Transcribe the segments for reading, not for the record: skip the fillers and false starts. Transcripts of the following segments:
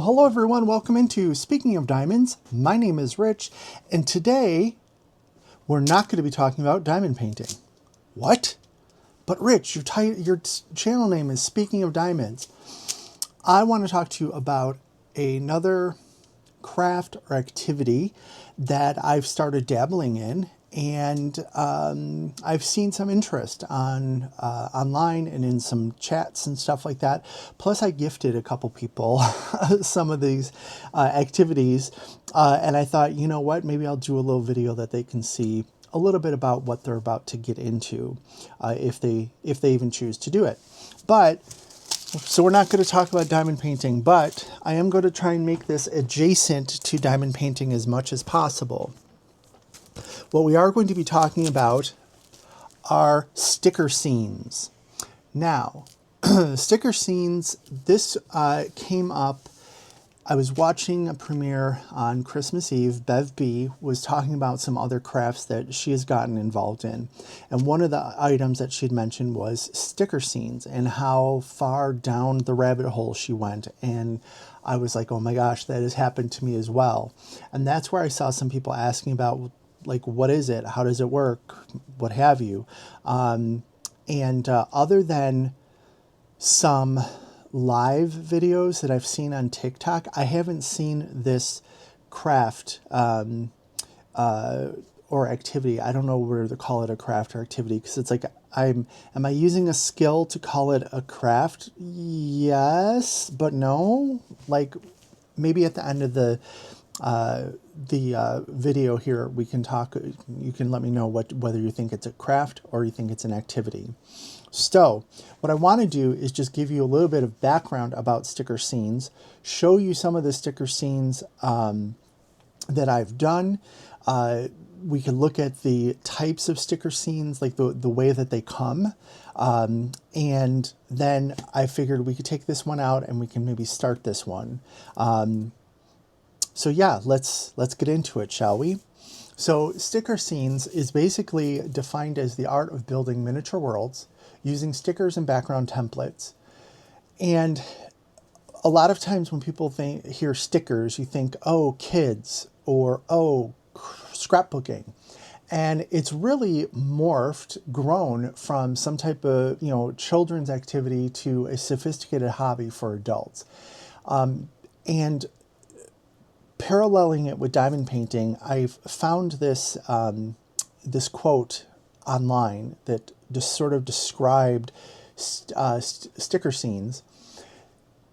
hello everyone, welcome into Speaking of Diamonds. My name is Rich, and today we're not going to be talking about diamond painting. What? But Rich, your channel name is Speaking of Diamonds. I want to talk to you about another craft or activity that I've started dabbling in, and I've seen some interest on online and in some chats and stuff like that. Plus, I gifted a couple people some of these activities, and I thought, you know what, maybe I'll do a little video that they can see a little bit about what they're about to get into, if they even choose to do it. But so we're not going to talk about diamond painting, but I am going to try and make this adjacent to diamond painting as much as possible. What we are going to be talking about are sticker scenes. Now, sticker scenes, this came up. I was watching a premiere on Christmas Eve. Bev B was talking about some other crafts that she has gotten involved in. And one of the items that she'd mentioned was sticker scenes and how far down the rabbit hole she went. And I was like, oh my gosh, that has happened to me as well. And that's where I saw some people asking about, like, what is it? How does it work? What have you? Other than some live videos that I've seen on TikTok, I haven't seen this craft or activity. I don't know whether to call it a craft or activity, because it's like, am I using a skill to call it a craft? Yes, but no. Like, maybe at the end of the video here, we can talk. You can let me know whether you think it's a craft or you think it's an activity. So what I want to do is just give you a little bit of background about sticker scenes, show you some of the sticker scenes that I've done. We can look at the types of sticker scenes, like the way that they come. And then I figured we could take this one out and we can maybe start this one. So yeah, let's get into it, shall we? So sticker scenes is basically defined as the art of building miniature worlds using stickers and background templates. And a lot of times when people hear stickers, you think, oh, kids, or oh, scrapbooking. And it's really grown from some type of, children's activity to a sophisticated hobby for adults. And paralleling it with diamond painting, I've found this this quote online that just sort of described sticker scenes.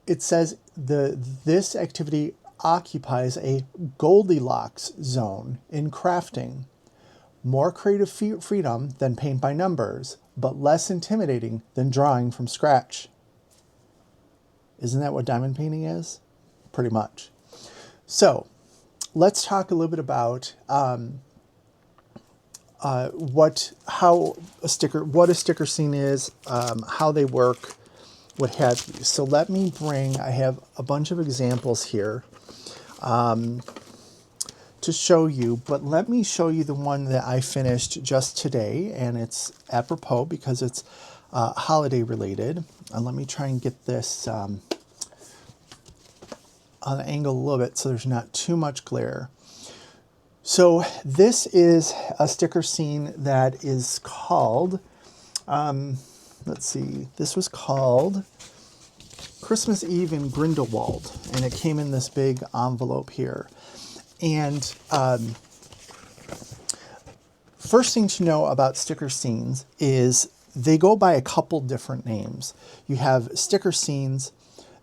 It says, this activity occupies a Goldilocks zone in crafting. More creative freedom than paint by numbers, but less intimidating than drawing from scratch. Isn't that what diamond painting is? Pretty much. So let's talk a little bit about what a sticker scene is, how they work, what have you. So I have a bunch of examples here to show you, but let me show you the one that I finished just today, and it's apropos because it's holiday related. And let me try and get this on the angle a little bit so there's not too much glare. So this is a sticker scene that is called, let's see, this was called Christmas Eve in Grindelwald, and it came in this big envelope here. And first thing to know about sticker scenes is they go by a couple different names. You have sticker scenes.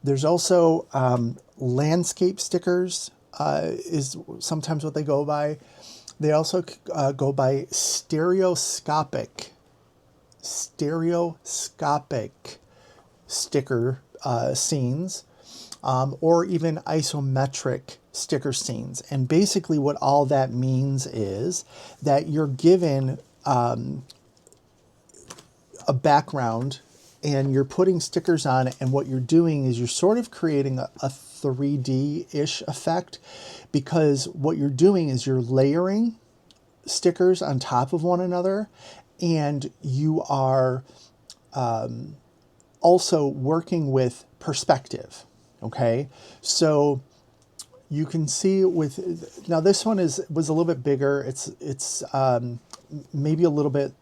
There's also landscape stickers is sometimes what they go by. They also go by stereoscopic sticker scenes, or even isometric sticker scenes. And basically what all that means is that you're given a background and you're putting stickers on it, and what you're doing is you're sort of creating a 3D-ish effect, because what you're doing is you're layering stickers on top of one another, and you are also working with perspective. Okay, so you can see with, now this one was a little bit bigger. It's maybe a little bit,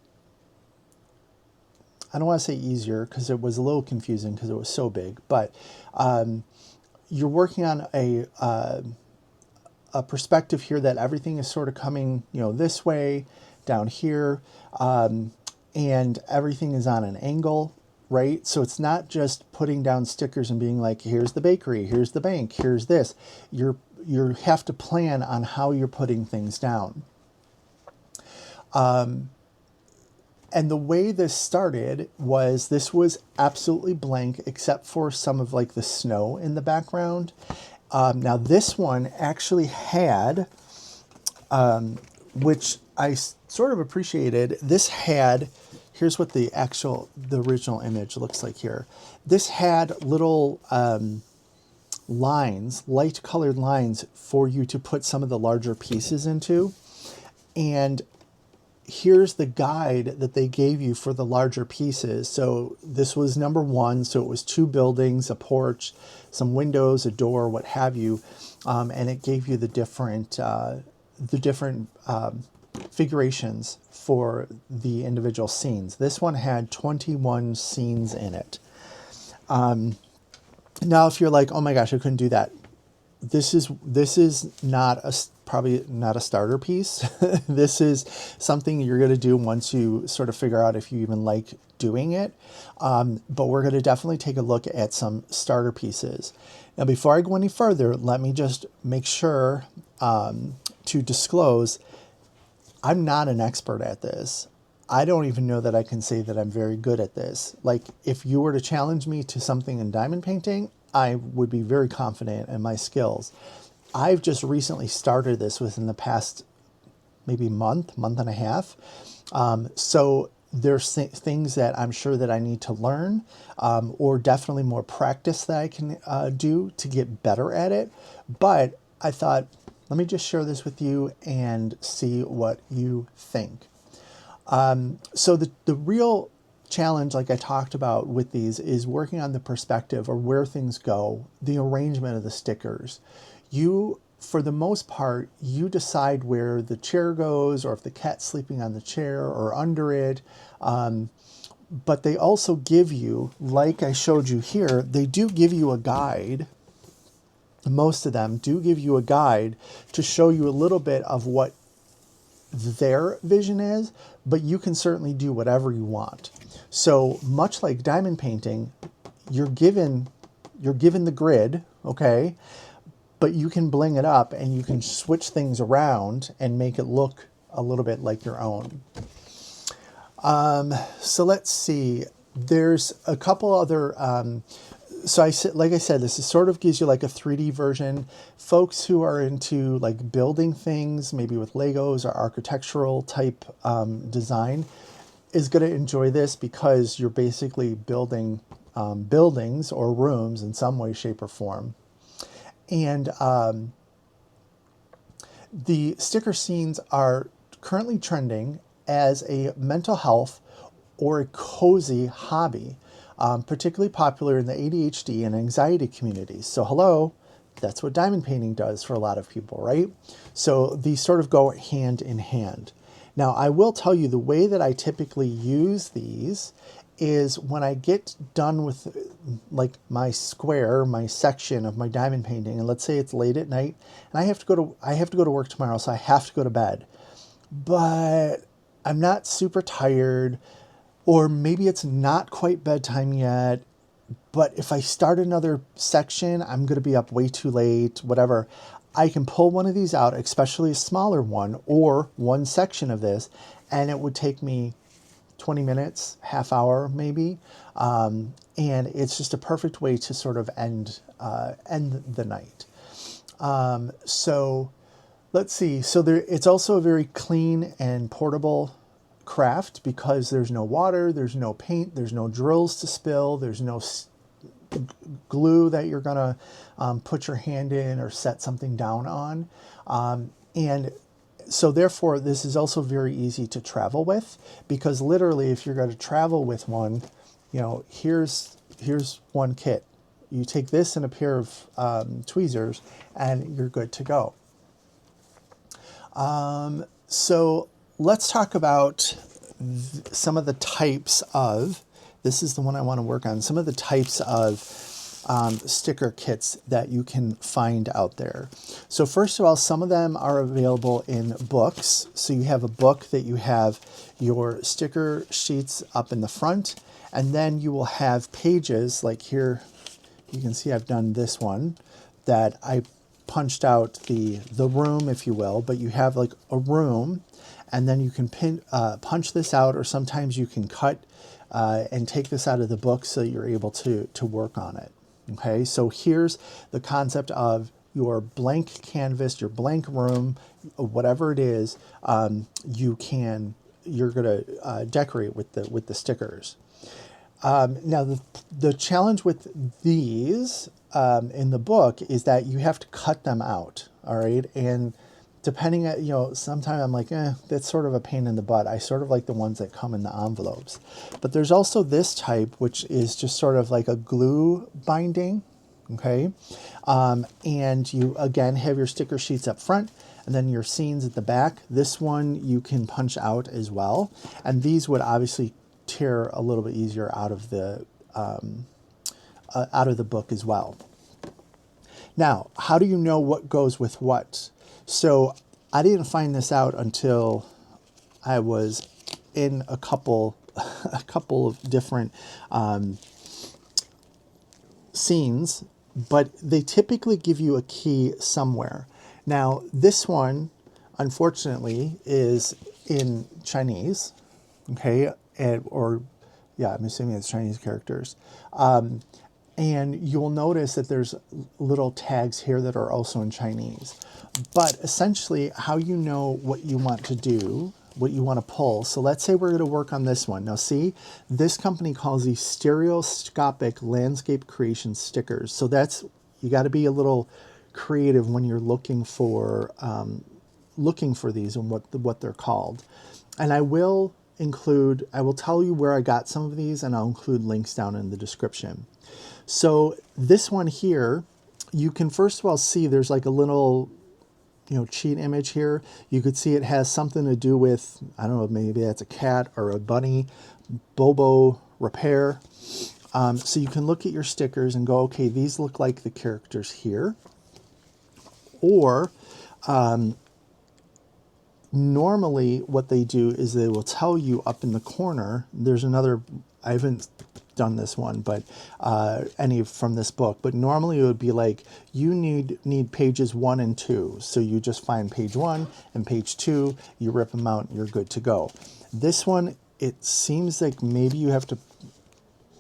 I don't want to say easier because it was a little confusing because it was so big, but you're working on a perspective here that everything is sort of coming, this way, down here, and everything is on an angle, right? So it's not just putting down stickers and being like, here's the bakery, here's the bank, here's this. You have to plan on how you're putting things down. And the way this started was, this was absolutely blank except for some of like the snow in the background. Now this one actually had, which I sort of appreciated, this had, here's what the original image looks like here. This had little lines, light colored lines for you to put some of the larger pieces into. And here's the guide that they gave you for the larger pieces. So this was number one. So it was 2 buildings, a porch, some windows, a door, what have you. And it gave you the different figurations for the individual scenes. This one had 21 scenes in it. Now, if you're like, oh my gosh, I couldn't do that. This is probably not a starter piece. This is something you're going to do once you sort of figure out if you even like doing it. But we're going to definitely take a look at some starter pieces. Now, before I go any further, let me just make sure to disclose, I'm not an expert at this. I don't even know that I can say that I'm very good at this. Like, if you were to challenge me to something in diamond painting, I would be very confident in my skills. I've just recently started this within the past maybe month and a half. So there's things that I'm sure that I need to learn, or definitely more practice that I can do to get better at it. But I thought, let me just share this with you and see what you think. So the real challenge, like I talked about with these, is working on the perspective or where things go, the arrangement of the stickers. You, for the most part, you decide where the chair goes, or if the cat's sleeping on the chair or under it. But they also give you, like I showed you here, they do give you a guide. Most of them do give you a guide to show you a little bit of what their vision is, but you can certainly do whatever you want. So much like diamond painting, you're given the grid, okay, but you can bling it up and you can switch things around and make it look a little bit like your own. So let's see. There's a couple other. Like I said, this is sort of gives you like a 3D version. Folks who are into like building things, maybe with Legos or architectural type design, is going to enjoy this, because you're basically building buildings or rooms in some way, shape, or form. And the sticker scenes are currently trending as a mental health or a cozy hobby. Particularly popular in the ADHD and anxiety communities. So hello, that's what diamond painting does for a lot of people, right? So these sort of go hand in hand. Now, I will tell you, the way that I typically use these is when I get done with like my square, my section of my diamond painting, and let's say it's late at night and I have to go to work tomorrow, so I have to go to bed. But I'm not super tired, or maybe it's not quite bedtime yet, but if I start another section, I'm going to be up way too late, whatever. I can pull one of these out, especially a smaller one, or one section of this, and it would take me 20 minutes, half hour maybe. And it's just a perfect way to sort of end the night. So let's see. So it's also a very clean and portable craft, because there's no water, there's no paint, there's no drills to spill, there's no glue that you're gonna put your hand in or set something down on. And so therefore, this is also very easy to travel with, because literally if you're going to travel with one, here's one kit. you take this and a pair of tweezers, and you're good to go. So let's talk about some of the types of, this is the one I want to work on, some of the types of sticker kits that you can find out there. So first of all, some of them are available in books. So you have a book that you have your sticker sheets up in the front, and then you will have pages like here. You can see I've done this one that I punched out the room, if you will, but you have like a room, and then you can punch this out, or sometimes you can cut and take this out of the book so you're able to work on it. Okay, so here's the concept of your blank canvas, your blank room, whatever it is, you're gonna decorate with the stickers. Now the challenge with these in the book is that you have to cut them out, all right? And depending on, sometimes I'm like, that's sort of a pain in the butt. I sort of like the ones that come in the envelopes. But there's also this type, which is just sort of like a glue binding, okay? And you, again, have your sticker sheets up front, and then your scenes at the back. This one you can punch out as well. And these would obviously tear a little bit easier out of the book as well. Now, how do you know what goes with what? So I didn't find this out until I was in a couple of different scenes, but they typically give you a key somewhere. Now, this one, unfortunately, is in Chinese, okay, I'm assuming it's Chinese characters. And you'll notice that there's little tags here that are also in Chinese. But essentially, how you know what you want to do, what you want to pull. So let's say we're going to work on this one. Now see, this company calls these stereoscopic landscape creation stickers. So you got to be a little creative when you're looking for these and what they're called. And I will tell you where I got some of these, and I'll include links down in the description. So this one here, you can first of all see there's like a little, cheat image here. You could see it has something to do with, I don't know, maybe that's a cat or a bunny, Bobo Repair. So you can look at your stickers and go, okay, these look like the characters here. Or normally what they do is they will tell you up in the corner, there's another, I haven't done this one, but any from this book, but normally it would be like you need pages 1 and 2. So you just find page 1 and page 2, you rip them out, you're good to go. This one, it seems like maybe you have to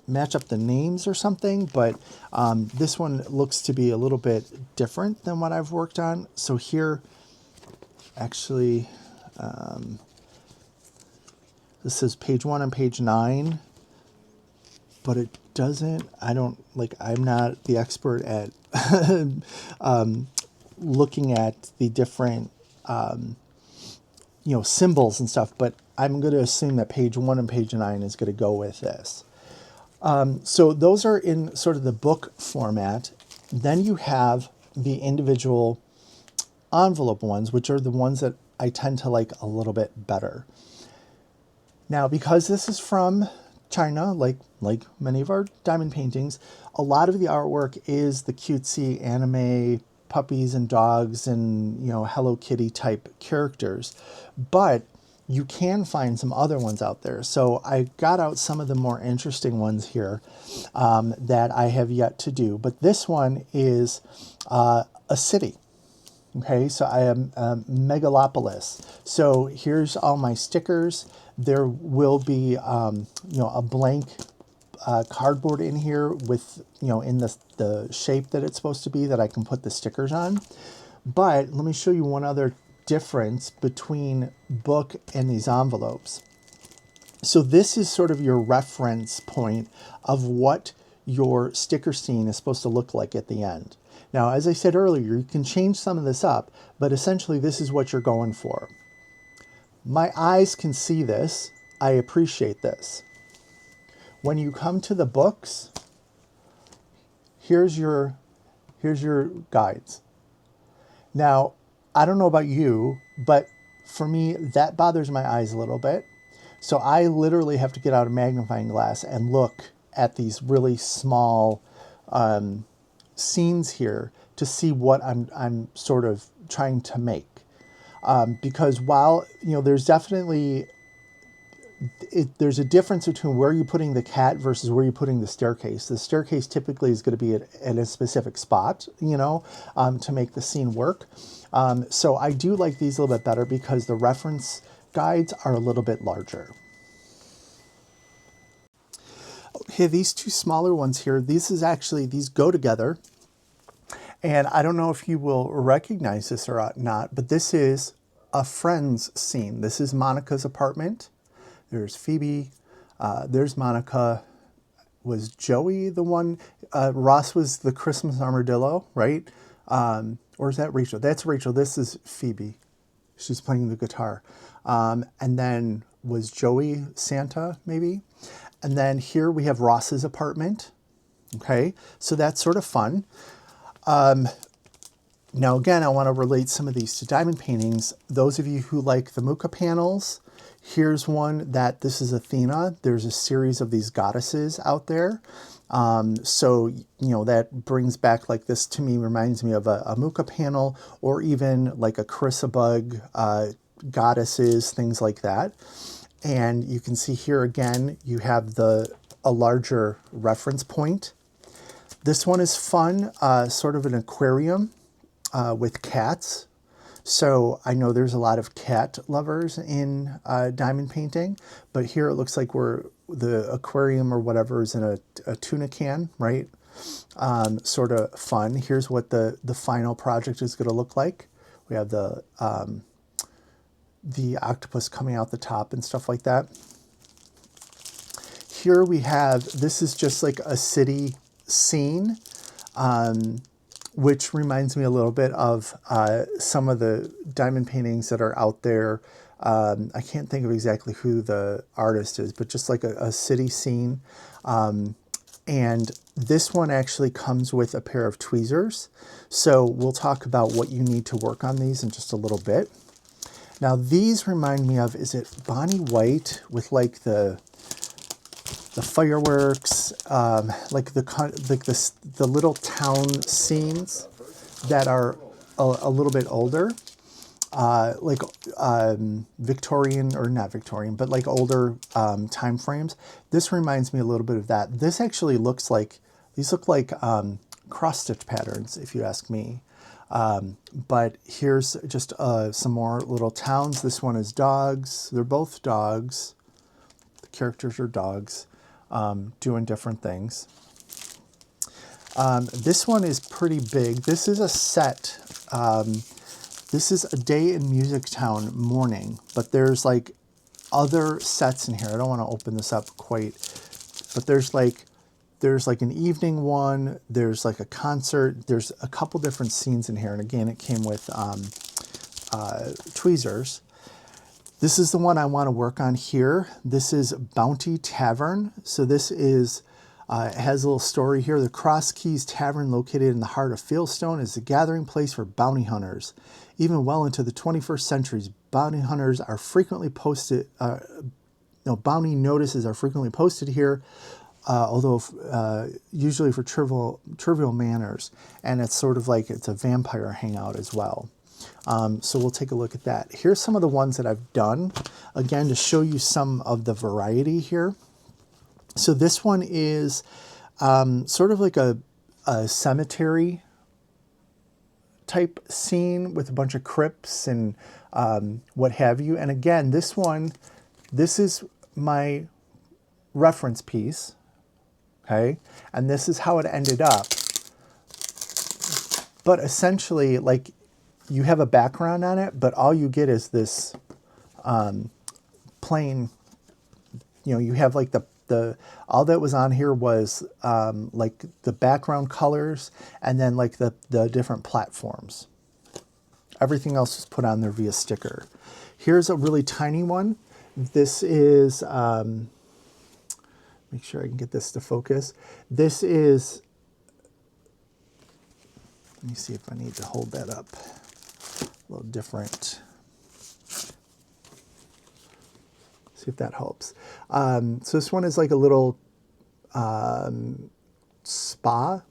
match up the names or something, but this one looks to be a little bit different than what I've worked on. So here, actually, this is page 1 and page 9, but it doesn't, I'm not the expert at looking at the different, symbols and stuff, but I'm going to assume that page 1 and page 9 is going to go with this. So those are in sort of the book format. Then you have the individual envelope ones, which are the ones that I tend to like a little bit better. Now, because this is from China, like many of our diamond paintings, a lot of the artwork is the cutesy anime puppies and dogs and, Hello Kitty type characters. But you can find some other ones out there. So I got out some of the more interesting ones here that I have yet to do. But this one is a city. Okay, so I am Megalopolis. So here's all my stickers. There will be, a blank cardboard in here with, in the shape that it's supposed to be that I can put the stickers on. But let me show you one other difference between book and these envelopes. So this is sort of your reference point of what your sticker scene is supposed to look like at the end. Now, as I said earlier, you can change some of this up, but essentially this is what you're going for. My eyes can see this. I appreciate this. When you come to the books, here's your guides. Now, I don't know about you, but for me, that bothers my eyes a little bit. So I literally have to get out a magnifying glass and look at these really small scenes here to see what I'm sort of trying to make. Because while, there's definitely, there's a difference between where you're putting the cat versus where you're putting the staircase. The staircase typically is going to be at a specific spot, to make the scene work. So I do like these a little bit better because the reference guides are a little bit larger. Okay, these two smaller ones here, these go together. And I don't know if you will recognize this or not, but this is a Friends scene. This is Monica's apartment. There's Phoebe. There's Monica. Was Joey the one? Ross was the Christmas armadillo, right? Or is that Rachel? That's Rachel. This is Phoebe. She's playing the guitar. And then was Joey Santa, maybe? And then here we have Ross's apartment. Okay, so that's sort of fun. Now, again, I want to relate some of these to diamond paintings. Those of you who like the Mucha panels, here's one that this is Athena. There's a series of these goddesses out there. So, that brings back, like, this to me reminds me of a Mucha panel, or even like a Chrysabug, goddesses, things like that. And you can see here again, you have a larger reference point. This one is fun, sort of an aquarium with cats. So I know there's a lot of cat lovers in diamond painting, but here it looks like the aquarium or whatever is in a tuna can, right? Sort of fun. Here's what the final project is going to look like. We have the octopus coming out the top and stuff like that. Here we have, this is just like a city scene, which reminds me a little bit of some of the diamond paintings that are out there. I can't think of exactly who the artist is, but just like a city scene. And this one actually comes with a pair of tweezers. So we'll talk about what you need to work on these in just a little bit. Now these remind me of, is it Bonnie White with like the fireworks, like the little town scenes that are a little bit older, like Victorian, or not Victorian, but like older time frames. This reminds me a little bit of that. This actually looks like, these look like cross-stitch patterns, if you ask me. But here's just some more little towns. This one is dogs. They're both dogs. The characters are dogs, doing different things. This one is pretty big. This is a set. This is A Day in Music Town morning, but there's like other sets in here. I don't want to open this up quite, but there's like an evening one, there's like a concert, there's a couple different scenes in here. And again, it came with tweezers. This is the one I want to work on here. This is Bounty Tavern. So this is, it has a little story here. The Cross Keys Tavern, located in the heart of Fieldstone, is a gathering place for bounty hunters. Even well into the 21st century, bounty hunters are frequently posted, bounty notices are frequently posted here, although usually for trivial manners. And it's sort of like, it's a vampire hangout as well. So we'll take a look at that. Here's some of the ones that I've done, again, to show you some of the variety here. So this one is sort of like a cemetery type scene with a bunch of crypts and what have you. And again, this is my reference piece, okay? And this is how it ended up. But essentially, like, you have a background on it, but all you get is this plain, you have like all that was on here was like the background colors and then like the different platforms. Everything else was put on there via sticker. Here's a really tiny one. This is, make sure I can get this to focus. This is Let me see if I need to hold that up a little different. See if that helps. So this one is like a little spa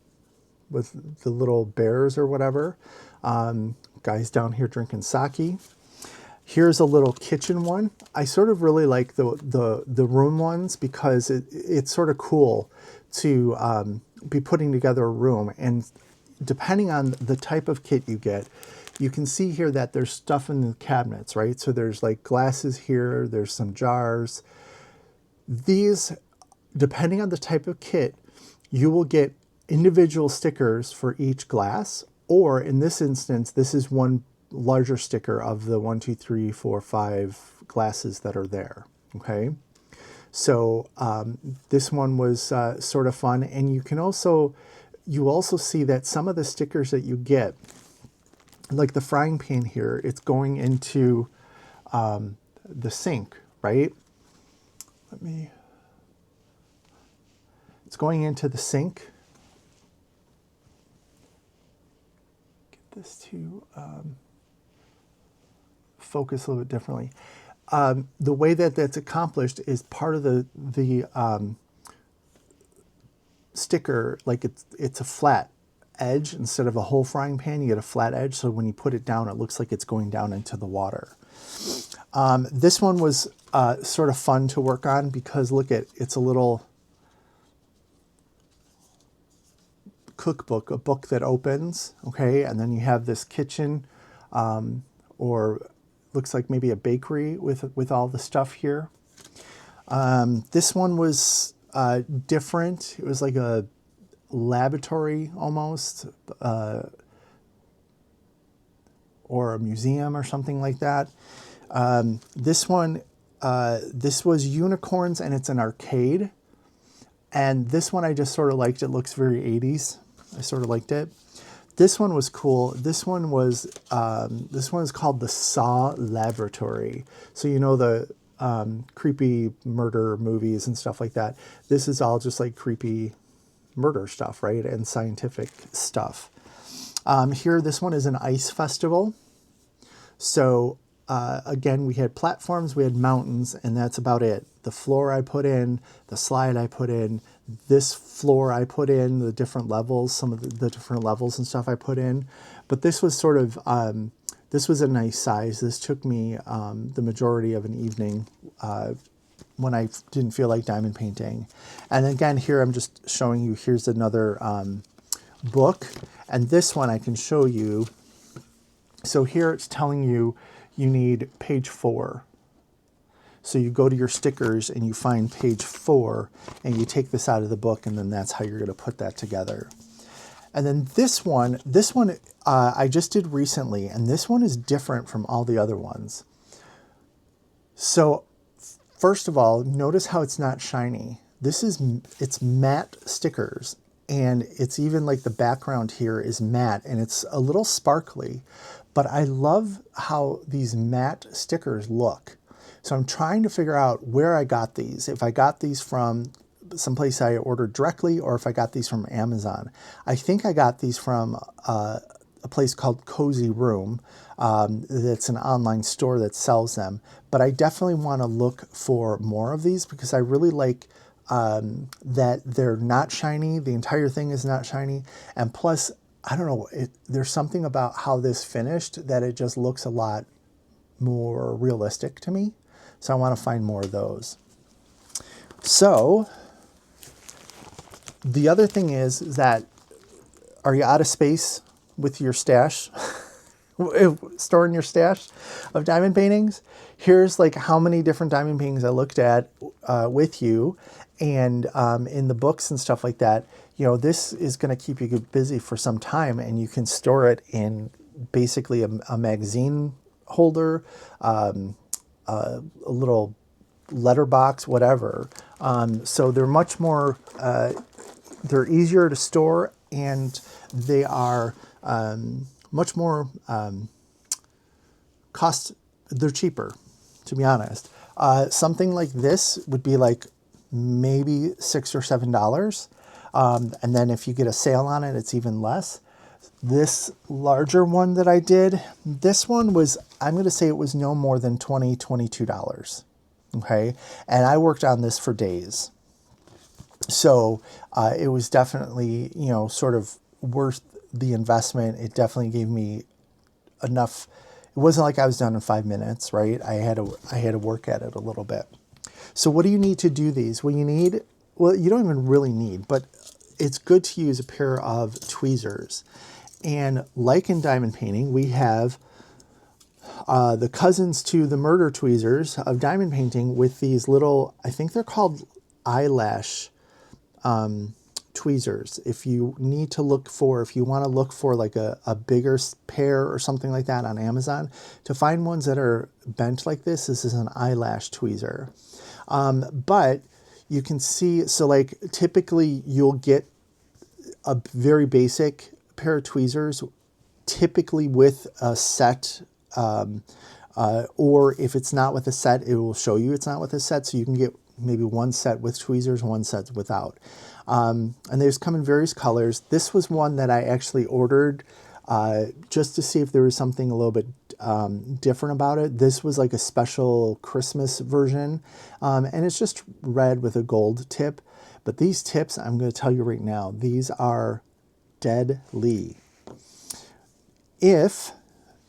with the little bears or whatever. Guys down here drinking sake. Here's a little kitchen one. I sort of really like the room ones because it's sort of cool to be putting together a room. And depending on the type of kit you get, you can see here that there's stuff in the cabinets, right? So there's like glasses here, there's some jars. These, depending on the type of kit, you will get individual stickers for each glass, or in this instance, this is one larger sticker of the 1, 2, 3, 4, 5 glasses that are there, okay? So this one was sort of fun, and you also see that some of the stickers that you get, like the frying pan here, it's going into the sink, right? It's going into the sink. Get this to focus a little bit differently. The way that that's accomplished is part of the sticker, like it's a flat edge instead of a whole frying pan. You get a flat edge, so when you put it down, it looks like it's going down into the water. This one was sort of fun to work on because look at, it's a little cookbook, a book that opens, okay, and then you have this kitchen, or looks like maybe a bakery with all the stuff here. This one was different. It was like a laboratory almost, or a museum or something like that. This one, this was unicorns, and it's an arcade. And this one I just sort of liked. It looks very 80s. I sort of liked it. This one was cool. This one is called the Saw Laboratory. So you know the creepy murder movies and stuff like that. This is all just like creepy murder stuff, right? And scientific stuff. Here, this one is an ice festival. So again, we had platforms, we had mountains, and that's about it. The floor I put in, the slide I put in, this floor I put in, the different levels, some of the different levels and stuff I put in. But this was sort of, this was a nice size. This took me the majority of an evening when I didn't feel like diamond painting. And again, here I'm just showing you, here's another book. And this one I can show you. So here it's telling you, you need page 4. So you go to your stickers and you find page 4 and you take this out of the book, and then that's how you're going to put that together. And then this one I just did recently, and this one is different from all the other ones. So first of all, notice how it's not shiny. It's matte stickers, and it's even like the background here is matte, and it's a little sparkly. But I love how these matte stickers look. So I'm trying to figure out where I got these. If I got these from someplace I ordered directly, or if I got these from Amazon. I think I got these from a place called Cozy Room. That's an online store that sells them. But I definitely want to look for more of these because I really like that they're not shiny. The entire thing is not shiny. And plus, I don't know, there's something about how this finished that it just looks a lot more realistic to me. So I want to find more of those. So the other thing is that, are you out of space with your stash? Storing your stash of diamond paintings? Here's like how many different diamond paintings I looked at with you, and in the books and stuff like that. You know, this is going to keep you busy for some time, and you can store it in basically a magazine holder, a little letterbox, whatever. So they're much more, they're easier to store, and they are much more they're cheaper, to be honest. Something like this would be like maybe $6 or $7. And then if you get a sale on it, it's even less. This larger one that I did, this one was, I'm going to say it was no more than $22. Okay. And I worked on this for days. So it was definitely, sort of worth the investment. It definitely gave me enough. It wasn't like I was done in 5 minutes, right? I had to work at it a little bit. So what do you need to do these? Well, you don't even really need, but it's good to use a pair of tweezers. And like in diamond painting, we have the cousins to the murder tweezers of diamond painting with these little, I think they're called eyelash tweezers. If you want to look for like a bigger pair or something like that on Amazon, to find ones that are bent like this is an eyelash tweezer. But you can see, so like typically you'll get a very basic pair of tweezers, typically with a set, or if it's not with a set, it will show you it's not with a set. So you can get maybe one set with tweezers, one set without. And there's come in various colors. This was one that I actually ordered just to see if there was something a little bit different about it. This was like a special Christmas version, and it's just red with a gold tip. But these tips, I'm going to tell you right now, these are deadly. If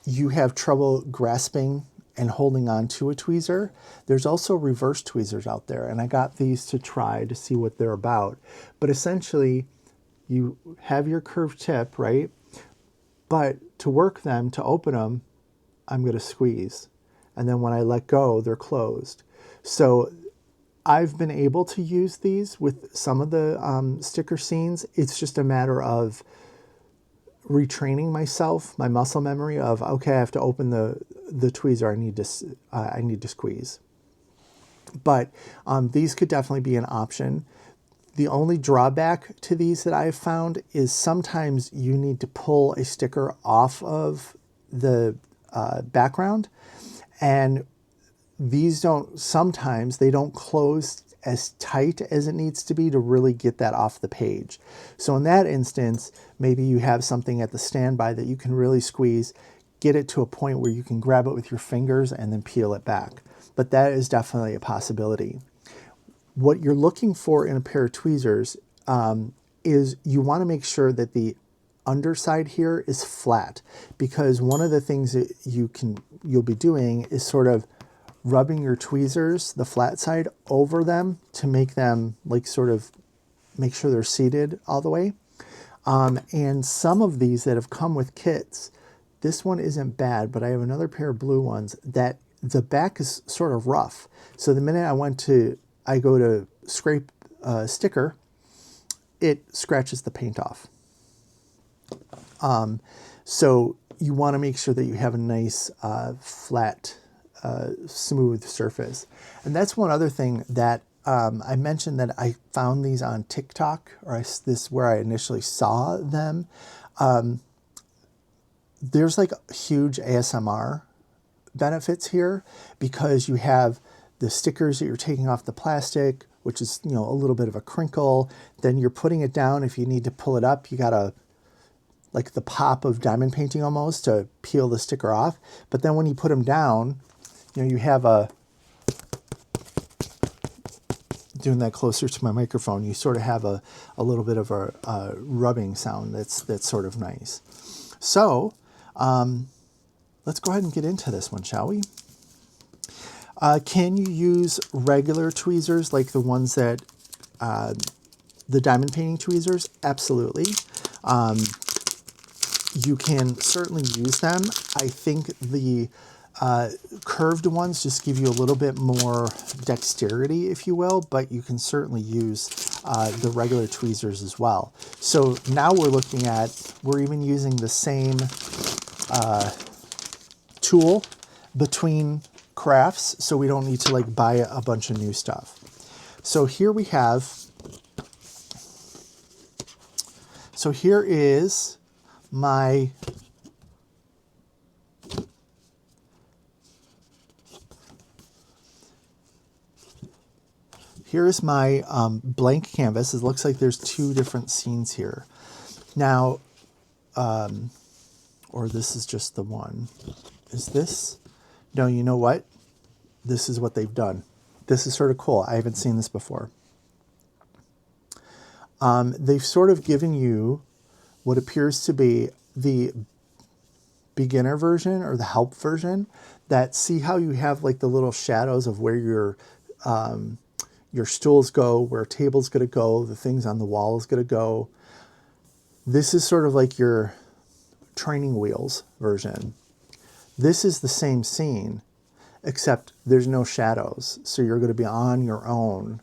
you have trouble grasping and holding on to a tweezer, there's also reverse tweezers out there. And I got these to try to see what they're about. But essentially, you have your curved tip, right? But to work them, to open them, I'm going to squeeze. And then when I let go, they're closed. So I've been able to use these with some of the sticker scenes. It's just a matter of retraining myself, my muscle memory of, okay, I have to open the tweezer. I need to squeeze. But these could definitely be an option. The only drawback to these that I've found is sometimes you need to pull a sticker off of the background, and sometimes they don't close as tight as it needs to be to really get that off the page. So in that instance, maybe you have something at the standby that you can really squeeze, get it to a point where you can grab it with your fingers and then peel it back. But that is definitely a possibility. What you're looking for in a pair of tweezers is you want to make sure that the underside here is flat, because one of the things that you'll be doing is sort of rubbing your tweezers, the flat side, over them to make them like sort of make sure they're seated all the way. And some of these that have come with kits, this one isn't bad, but I have another pair of blue ones that the back is sort of rough. So the minute I go to scrape a sticker, it scratches the paint off. So you want to make sure that you have a nice flat smooth surface. And that's one other thing that I mentioned, that I found these on TikTok, or this where I initially saw them. There's like huge ASMR benefits here, because you have the stickers that you're taking off the plastic, which is, a little bit of a crinkle. Then you're putting it down. If you need to pull it up, you gotta, like the pop of diamond painting almost, to peel the sticker off. But then when you put them down, you have doing that closer to my microphone, you sort of have a little bit of a rubbing sound that's sort of nice. So let's go ahead and get into this one, shall we? Can you use regular tweezers like the ones that, the diamond painting tweezers? Absolutely. You can certainly use them. I think the curved ones just give you a little bit more dexterity, if you will, but you can certainly use the regular tweezers as well. So now we're even using the same tool between crafts, so we don't need to like buy a bunch of new stuff. So here we have, here is my blank canvas. It looks like there's two different scenes here. Now, or this is just the one. Is this? No, you know what? This is what they've done. This is sort of cool. I haven't seen this before. They've sort of given you what appears to be the beginner version or the help version, that see how you have like the little shadows of where your stools go, where a table's going to go, the things on the wall is going to go. This is sort of like your training wheels version. This is the same scene, except there's no shadows. So you're going to be on your own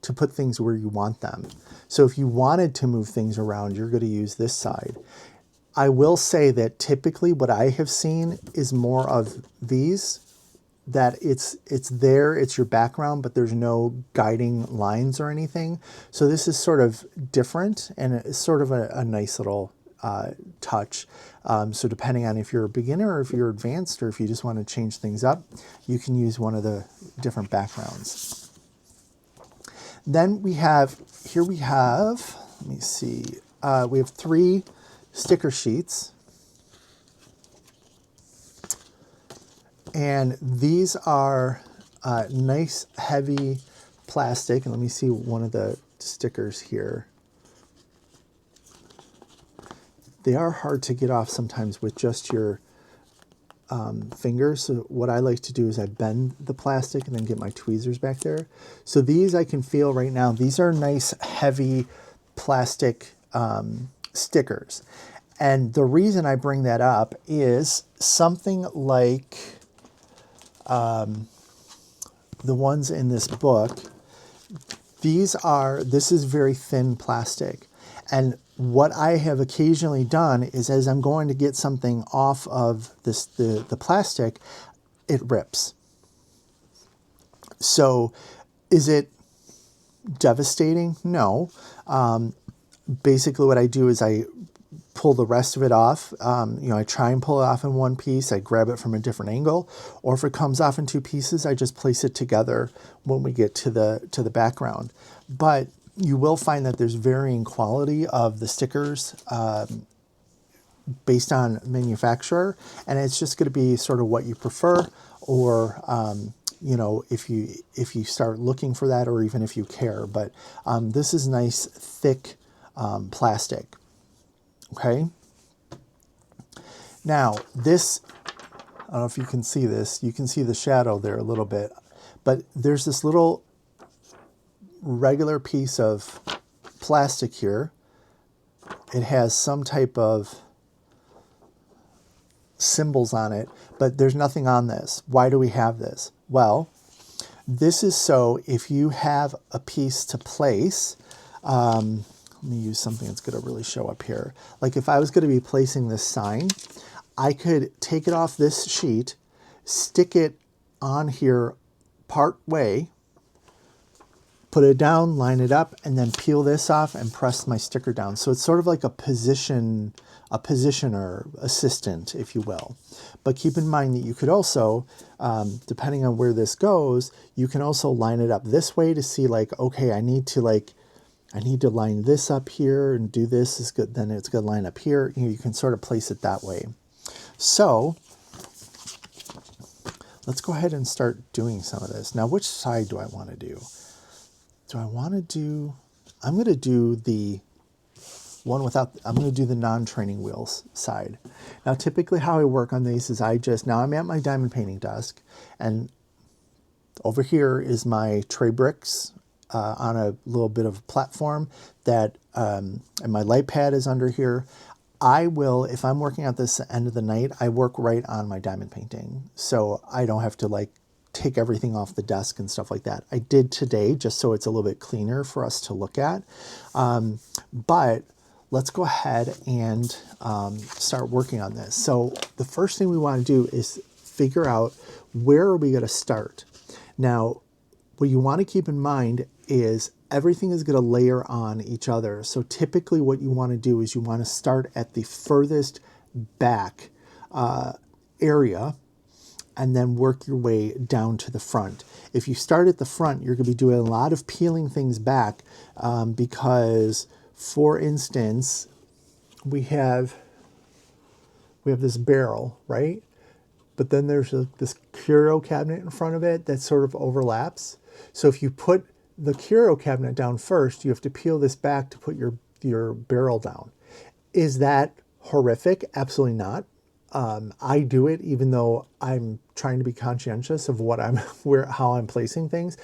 to put things where you want them. So if you wanted to move things around, you're going to use this side. I will say that typically what I have seen is more of these, that it's there, it's your background, but there's no guiding lines or anything. So this is sort of different, and it's sort of a nice little touch. So depending on if you're a beginner or if you're advanced or if you just want to change things up, you can use one of the different backgrounds. Then we have, let me see, we have 3 sticker sheets. And these are nice, heavy plastic. And let me see one of the stickers here. They are hard to get off sometimes with just your fingers. So what I like to do is I bend the plastic and then get my tweezers back there. So these I can feel right now. These are nice, heavy plastic stickers. And the reason I bring that up is something like the ones in this book. This is very thin plastic. And what I have occasionally done is, as I'm going to get something off of the plastic, it rips. So is it devastating? No. Basically what I do is I pull the rest of it off. I try and pull it off in one piece. I grab it from a different angle, or if it comes off in 2 pieces, I just place it together when we get to the background. But you will find that there's varying quality of the stickers based on manufacturer, and it's just going to be sort of what you prefer, or if you start looking for that, or even if you care. But this is nice, thick plastic. Okay. Now this, I don't know if you can see this. You can see the shadow there a little bit, but there's this little regular piece of plastic here. It has some type of symbols on it, but there's nothing on this. Why do we have this? Well, this is so if you have a piece to place, let me use something that's going to really show up here. Like if I was going to be placing this sign, I could take it off this sheet, stick it on here part way, put it down, line it up, and then peel this off and press my sticker down. So it's sort of like a positioner assistant, if you will. But keep in mind that you could also, depending on where this goes, you can also line it up this way to see like, okay, I need to line this up here and do this is good. Then it's going to line up here. You can sort of place it that way. So let's go ahead and start doing some of this. Now, which side do I want to do? I'm going to do the one without, I'm going to do the non-training wheels side. Now, typically how I work on these is now I'm at my diamond painting desk, and over here is my tray bricks on a little bit of a platform that, and my light pad is under here. I will, if I'm working at this end of the night, I work right on my diamond painting. So I don't have to take everything off the desk and stuff like that. I did today just so it's a little bit cleaner for us to look at. But let's go ahead and start working on this. So the first thing we want to do is figure out where are we going to start. Now, what you want to keep in mind is everything is going to layer on each other. So typically what you want to do is you want to start at the furthest back area and then work your way down to the front. If you start at the front, you're going to be doing a lot of peeling things back because, for instance, we have this barrel, right? But then there's this curio cabinet in front of it that sort of overlaps. So if you put the curio cabinet down first, you have to peel this back to put your barrel down. Is that horrific? Absolutely not. I do it even though I'm trying to be conscientious of how I'm placing things.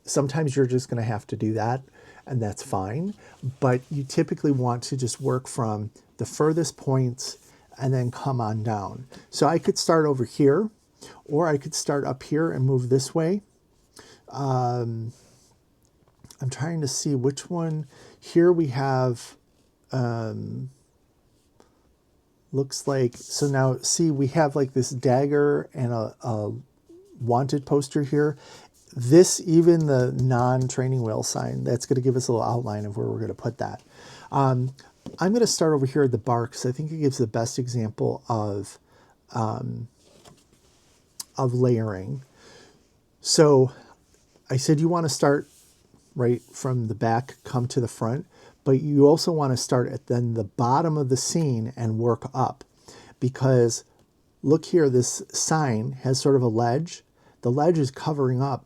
Sometimes you're just going to have to do that, and that's fine. But you typically want to just work from the furthest points and then come on down. So I could start over here, or I could start up here and move this way. I'm trying to see which one. Here we have, looks like, so now see, we have like this dagger and a wanted poster here. This, even the non-training wheel sign, that's going to give us a little outline of where we're going to put that. I'm going to start over here at the bar because I think it gives the best example of layering. So I said you want to start right from the back, come to the front, but you also want to start at then the bottom of the scene and work up, because look here, this sign has sort of a ledge. The ledge is covering up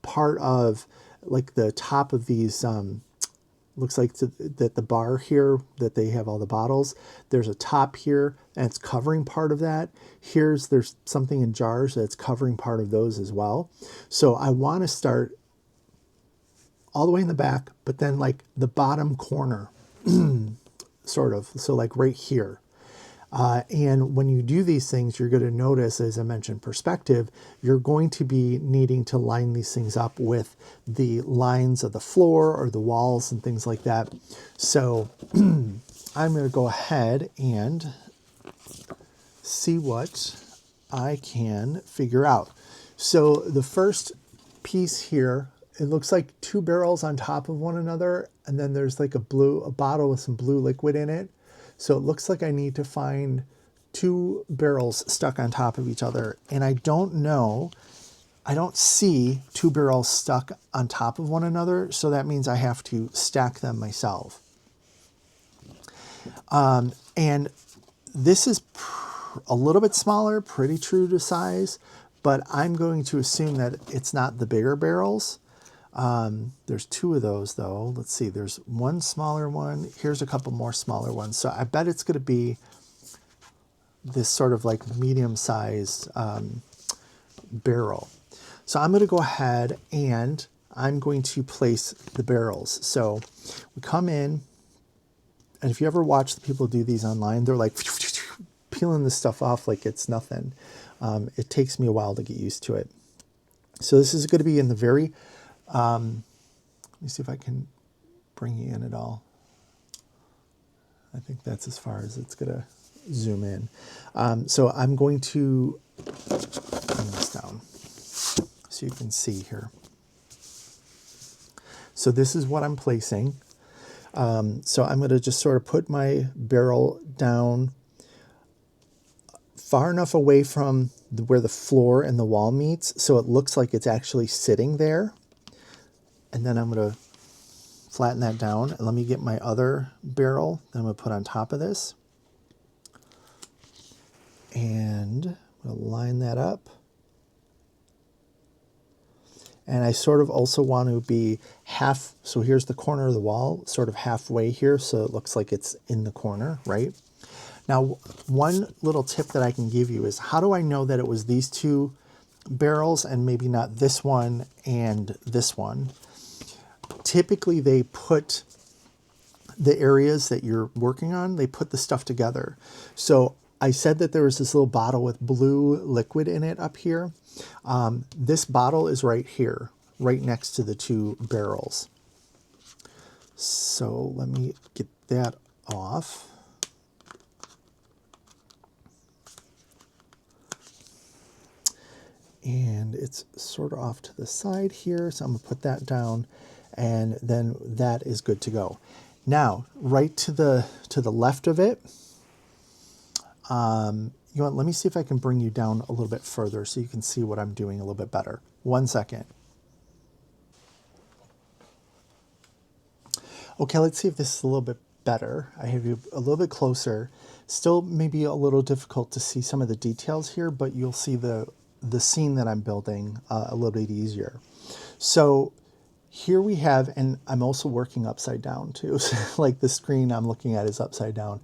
part of like the top of these, looks like that the bar here that they have all the bottles, there's a top here and it's covering part of that. There's something in jars that's covering part of those as well. So I want to start all the way in the back, but then like the bottom corner, sort of. So like right here. And when you do these things, you're going to notice, as I mentioned, perspective, you're going to be needing to line these things up with the lines of the floor or the walls and things like that. So I'm going to go ahead and see what I can figure out. So the first piece here, it looks like two barrels on top of one another, and then there's like a bottle with some blue liquid in it. So it looks like I need to find two barrels stuck on top of each other. And I don't see two barrels stuck on top of one another. So that means I have to stack them myself. And this is a little bit smaller, pretty true to size, but I'm going to assume that it's not the bigger barrels. There's two of those though. Let's see, there's one smaller one. Here's a couple more smaller ones. So I bet it's going to be this sort of like medium-sized barrel. So I'm going to go ahead and I'm going to place the barrels. So we come in, and if you ever watch the people do these online, they're like peeling this stuff off like it's nothing. It takes me a while to get used to it. So this is going to be in the very, let me see if I can bring you in at all. I think that's as far as it's going to zoom in. So I'm going to bring this down so you can see here. So this is what I'm placing. So I'm going to just sort of put my barrel down far enough away from where the floor and the wall meets so it looks like it's actually sitting there. And then I'm going to flatten that down. And let me get my other barrel that I'm going to put on top of this. And I'm going to line that up. And I sort of also want to be half, so here's the corner of the wall, sort of halfway here, so it looks like it's in the corner, right? Now, one little tip that I can give you is, how do I know that it was these two barrels and maybe not this one and this one? Typically, they put the areas that you're working on, they put the stuff together. So I said that there was this little bottle with blue liquid in it up here. This bottle is right here, right next to the two barrels. So let me get that off. And it's sort of off to the side here, so I'm going to put that down, and then that is good to go. Now, right to the left of it, you know what, let me see if I can bring you down a little bit further so you can see what I'm doing a little bit better. 1 second. Okay, let's see if this is a little bit better. I have you a little bit closer. Still maybe a little difficult to see some of the details here, but you'll see the scene that I'm building a little bit easier. So here we have, and I'm also working upside down too. Like the screen I'm looking at is upside down.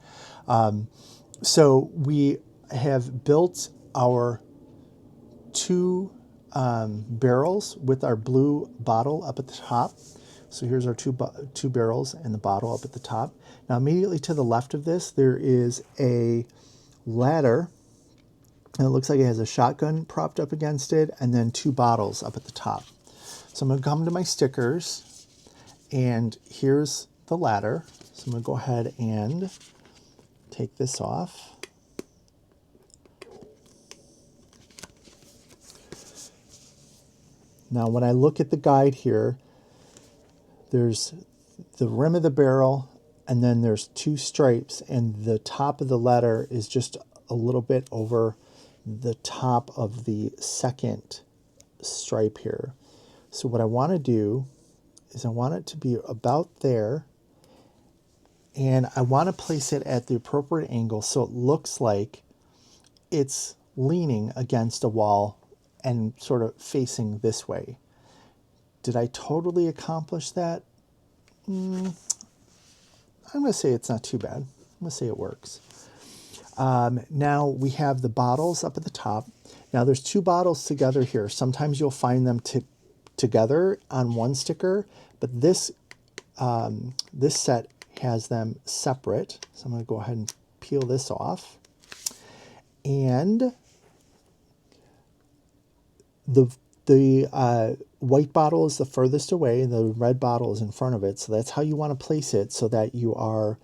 So we have built our two barrels with our blue bottle up at the top. So here's our two barrels and the bottle up at the top. Now immediately to the left of this, there is a ladder. And it looks like it has a shotgun propped up against it and then two bottles up at the top. So I'm going to come to my stickers, and here's the ladder. So I'm going to go ahead and take this off. Now when I look at the guide here, there's the rim of the barrel and then there's two stripes, and the top of the ladder is just a little bit over the top of the second stripe here. So what I want to do is I want it to be about there, and I want to place it at the appropriate angle so it looks like it's leaning against a wall and sort of facing this way. Did I totally accomplish that? I'm going to say it's not too bad. I'm going to say it works. Now we have the bottles up at the top. Now there's two bottles together here. Sometimes you'll find them together on one sticker, but this set has them separate. So I'm going to go ahead and peel this off. And the white bottle is the furthest away, and the red bottle is in front of it. So that's how you want to place it, so that you are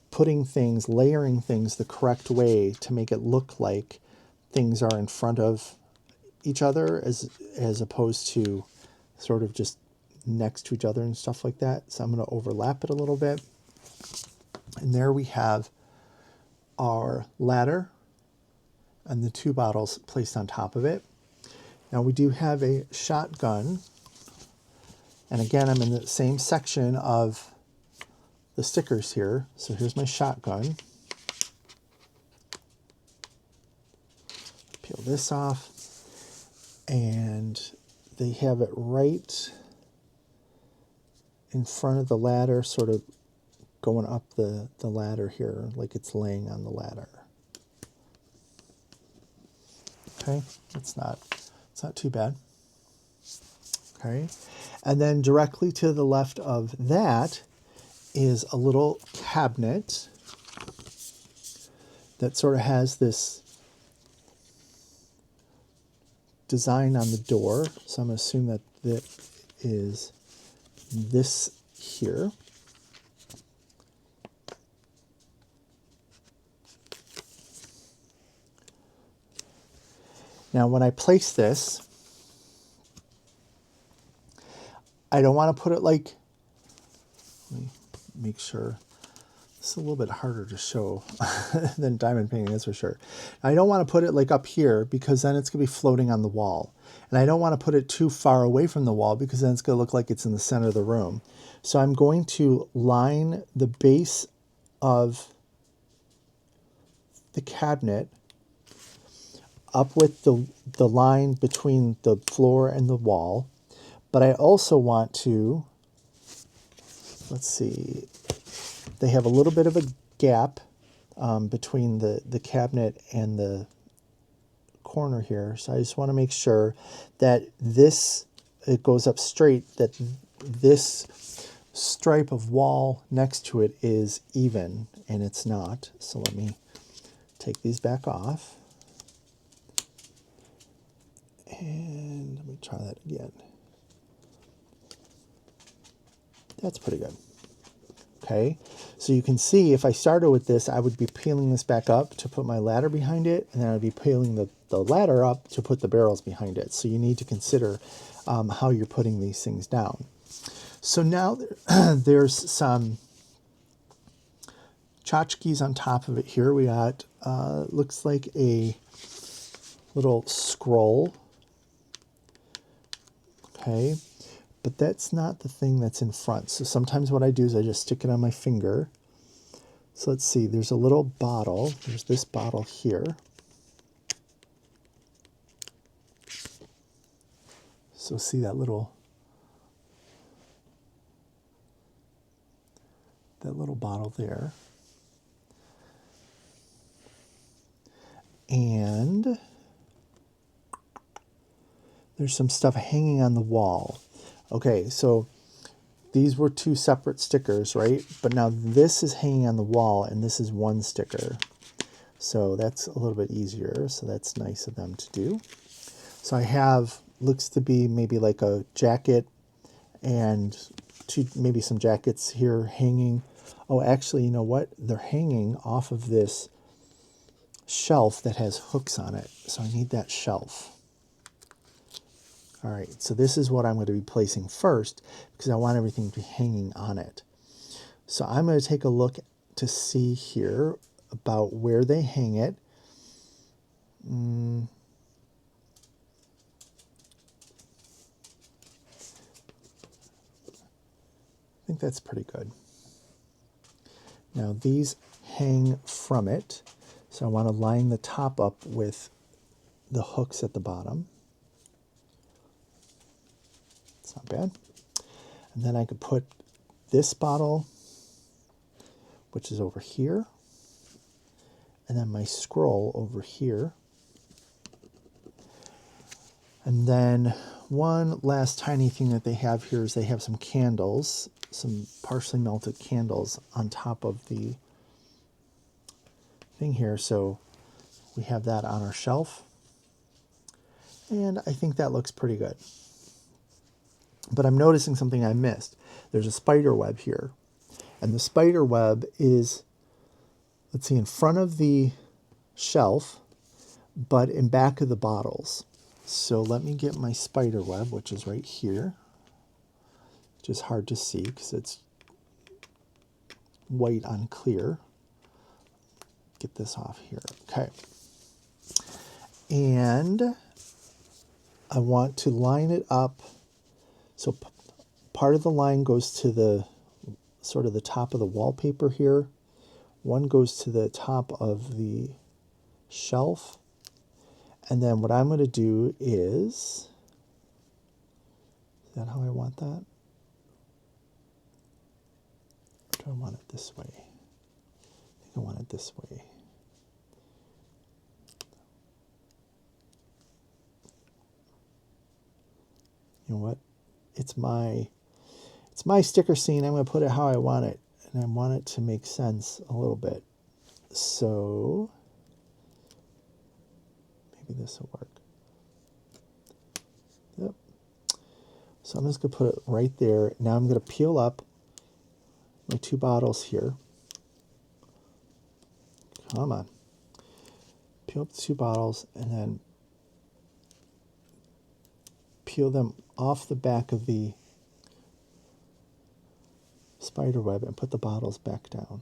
putting things, layering things the correct way to make it look like things are in front of each other as opposed to sort of just next to each other and stuff like that. So I'm going to overlap it a little bit. And there we have our ladder and the two bottles placed on top of it. Now we do have a shotgun. And again, I'm in the same section of the stickers here. So here's my shotgun. Peel this off. And they have it right in front of the ladder, sort of going up the ladder here, like it's laying on the ladder. Okay, it's not too bad. Okay, and then directly to the left of that is a little cabinet that sort of has this design on the door. So I'm going to assume that that is this here. Now when I place this, I don't want to put it like, let me make sure. It's a little bit harder to show than diamond painting, that's for sure. I don't want to put it like up here, because then it's going to be floating on the wall. And I don't want to put it too far away from the wall, because then it's going to look like it's in the center of the room. So I'm going to line the base of the cabinet up with the line between the floor and the wall. But I also want to, let's see, they have a little bit of a gap between the cabinet and the corner here. So I just want to make sure that it goes up straight, that this stripe of wall next to it is even, and it's not. So let me take these back off. And let me try that again. That's pretty good. Okay, so you can see if I started with this, I would be peeling this back up to put my ladder behind it, and then I'd be peeling the ladder up to put the barrels behind it. So you need to consider how you're putting these things down. So now there's some tchotchkes on top of it here. We got, looks like a little scroll. Okay. But that's not the thing that's in front. So sometimes what I do is I just stick it on my finger, So let's see, there's a little bottle. There's this bottle here. So see that little bottle there. And there's some stuff hanging on the wall. Okay, so these were two separate stickers, right? But now this is hanging on the wall and this is one sticker. So that's a little bit easier. So that's nice of them to do. So I have, looks to be maybe like a jacket and maybe some jackets here hanging. Oh, actually, you know what? They're hanging off of this shelf that has hooks on it. So I need that shelf. All right, so this is what I'm going to be placing first because I want everything to be hanging on it. So I'm going to take a look to see here about where they hang it. I think that's pretty good. Now these hang from it, so I want to line the top up with the hooks at the bottom. It's not bad. And then I could put this bottle, which is over here, and then my scroll over here. And then one last tiny thing that they have here is they have some candles, some partially melted candles on top of the thing here. So we have that on our shelf. And I think that looks pretty good. But I'm noticing something I missed. There's a spider web here. And the spider web is, let's see, in front of the shelf, but in back of the bottles. So let me get my spider web, which is right here, which is hard to see because it's white on clear. Get this off here. Okay. And I want to line it up. So part of the line goes to the sort of the top of the wallpaper here. One goes to the top of the shelf. And then what I'm going to do is that how I want that? Or do I want it this way? I think I want it this way. You know what? It's my sticker scene. I'm going to put it how I want it. And I want it to make sense a little bit. So maybe this will work. Yep. So I'm just going to put it right there. Now I'm going to peel up my two bottles here. Come on. Peel up the two bottles and then peel them off the back of the spider web and put the bottles back down.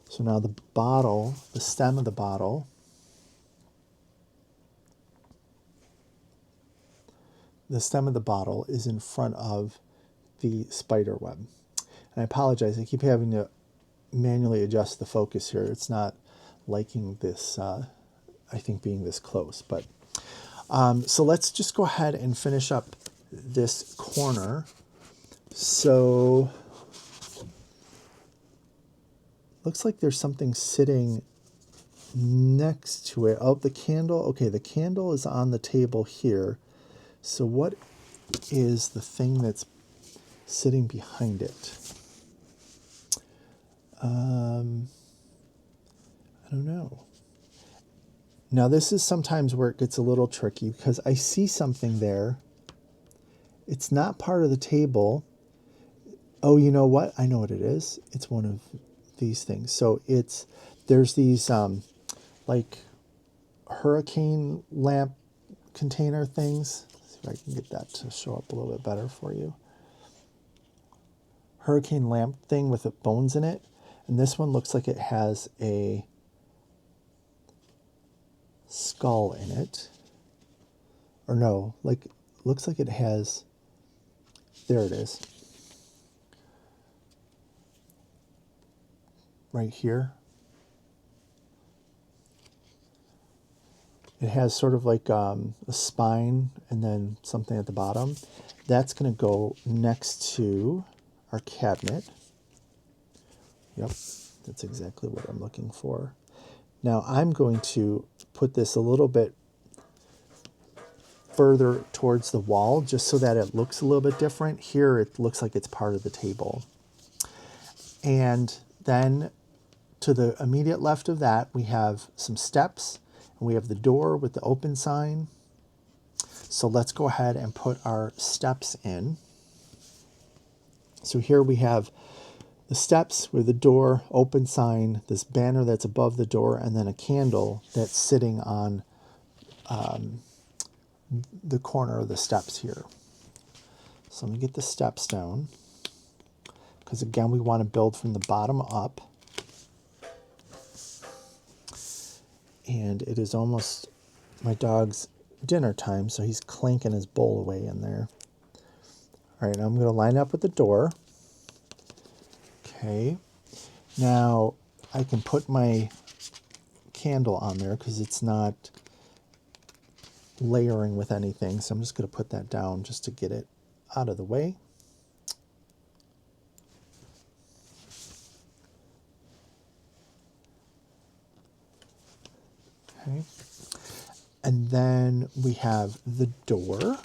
So now the bottle, the stem of the bottle, is in front of the spider web. And I apologize, I keep having to manually adjust the focus here. It's not liking this, I think, being this close. But so let's just go ahead and finish up this corner. So looks like there's something sitting next to it. Oh, the candle. Okay, the candle is on the table here. So what is the thing that's sitting behind it? I don't know. Now this is sometimes where it gets a little tricky because I see something there. It's not part of the table. Oh, you know what? I know what it is. It's one of these things. So there's these like hurricane lamp container things. Let's see if I can get that to show up a little bit better for you. Hurricane lamp thing with the bones in it. And this one looks like it has a skull in it. Or no, looks like it has, there it is. right here. It has sort of like a spine and then something at the bottom. That's going to go next to our cabinet. Yep, that's exactly what I'm looking for. Now I'm going to put this a little bit further towards the wall just so that it looks a little bit different. Here it looks like it's part of the table. And then to the immediate left of that, we have some steps, and we have the door with the open sign. So let's go ahead and put our steps in. So here we have the steps with the door, open sign, this banner that's above the door, and then a candle that's sitting on the corner of the steps here. So let me get the steps down, because again, we want to build from the bottom up. And it is almost my dog's dinner time, so he's clanking his bowl away in there. All right, now I'm going to line up with the door. Okay, now I can put my candle on there because it's not layering with anything, so I'm just going to put that down just to get it out of the way. Okay. And then we have the door.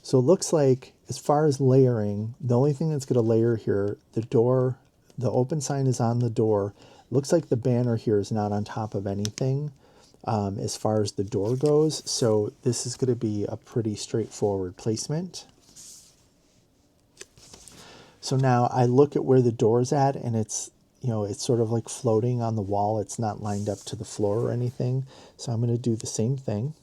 So it looks like, as far as layering, the only thing that's going to layer here, the door, the open sign is on the door. Looks like the banner here is not on top of anything as far as the door goes. So this is going to be a pretty straightforward placement. So now I look at where the door's at, and it's, you know, it's sort of like floating on the wall. It's not lined up to the floor or anything. So I'm going to do the same thing.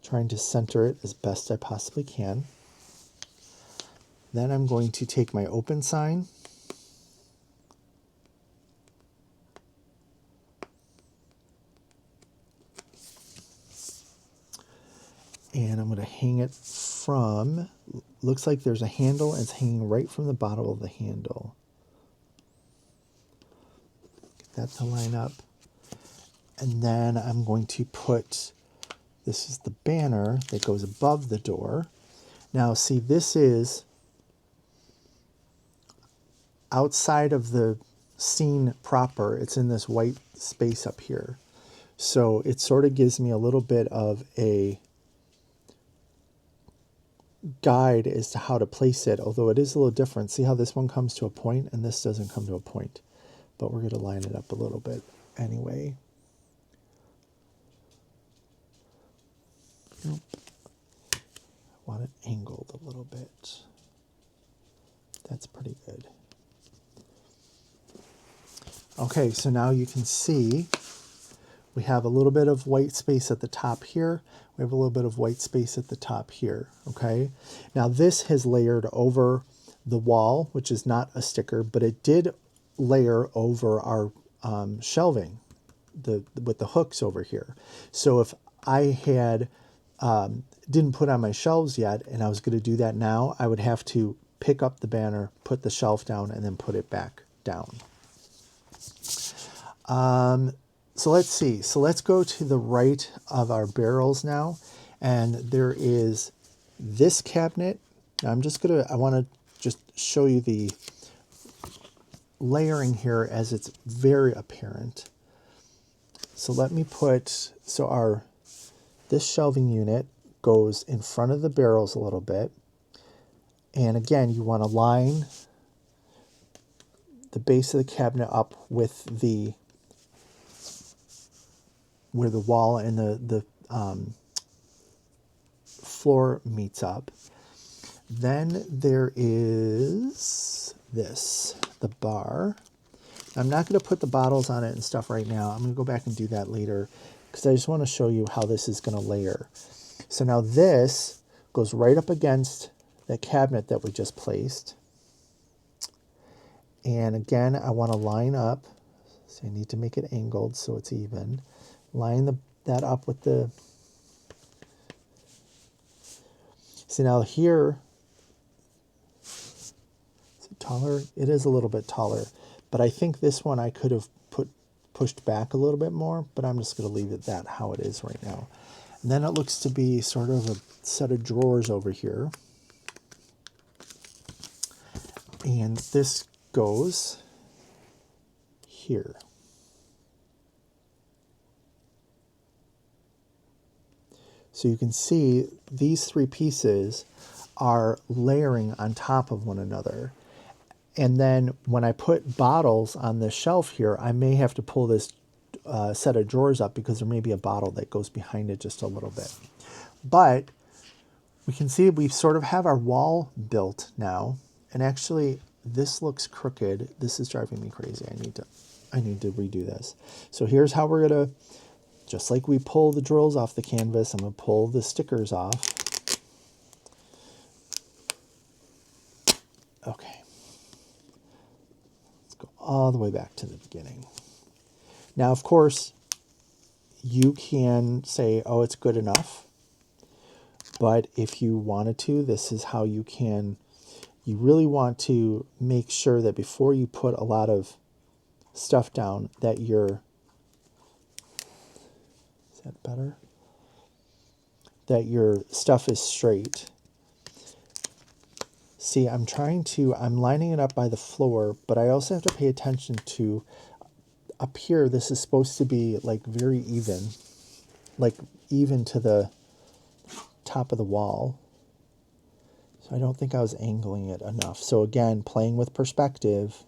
Trying to center it as best I possibly can. Then I'm going to take my open sign and I'm going to hang it from, looks like there's a handle, and it's hanging right from the bottom of the handle. Get that to line up. And then I'm going to put, this is the banner that goes above the door. Now see, this is outside of the scene proper. It's in this white space up here. So it sort of gives me a little bit of a guide as to how to place it, although it is a little different. See how this one comes to a point and this doesn't come to a point, but we're going to line it up a little bit anyway. Nope. I want it angled a little bit. That's pretty good. Okay, so now you can see we have a little bit of white space at the top here. We have a little bit of white space at the top here, okay? Now this has layered over the wall, which is not a sticker, but it did layer over our shelving with the hooks over here. So if I had didn't put on my shelves yet and I was going to do that now, I would have to pick up the banner, put the shelf down, and then put it back down. So let's see. So let's go to the right of our barrels now. And there is this cabinet. Now I want to just show you the layering here as it's very apparent. So let me put, this shelving unit goes in front of the barrels a little bit. And again, you want to line the base of the cabinet up with where the wall and the floor meets up. Then there is the bar. I'm not going to put the bottles on it and stuff right now. I'm going to go back and do that later because I just want to show you how this is going to layer. So now this goes right up against the cabinet that we just placed. And again, I want to line up. So I need to make it angled so it's even. Line that up with See now here, is it taller? It is a little bit taller, but I think this one I could have pushed back a little bit more, but I'm just going to leave it that how it is right now. And then it looks to be sort of a set of drawers over here. And this goes here. So you can see these three pieces are layering on top of one another. And then when I put bottles on this shelf here, I may have to pull this set of drawers up because there may be a bottle that goes behind it just a little bit. But we can see we sort of have our wall built now. And actually, this looks crooked. This is driving me crazy. I need to redo this. So here's how we're going to, just like we pull the drills off the canvas, I'm going to pull the stickers off. Okay. Let's go all the way back to the beginning. Now, of course, you can say, oh, it's good enough. But if you wanted to, this is how you can, you really want to make sure that before you put a lot of stuff down that you're, is that better? That your stuff is straight. See, I'm lining it up by the floor, but I also have to pay attention to up here, this is supposed to be like very even, like even to the top of the wall. So I don't think I was angling it enough. So again, playing with perspective.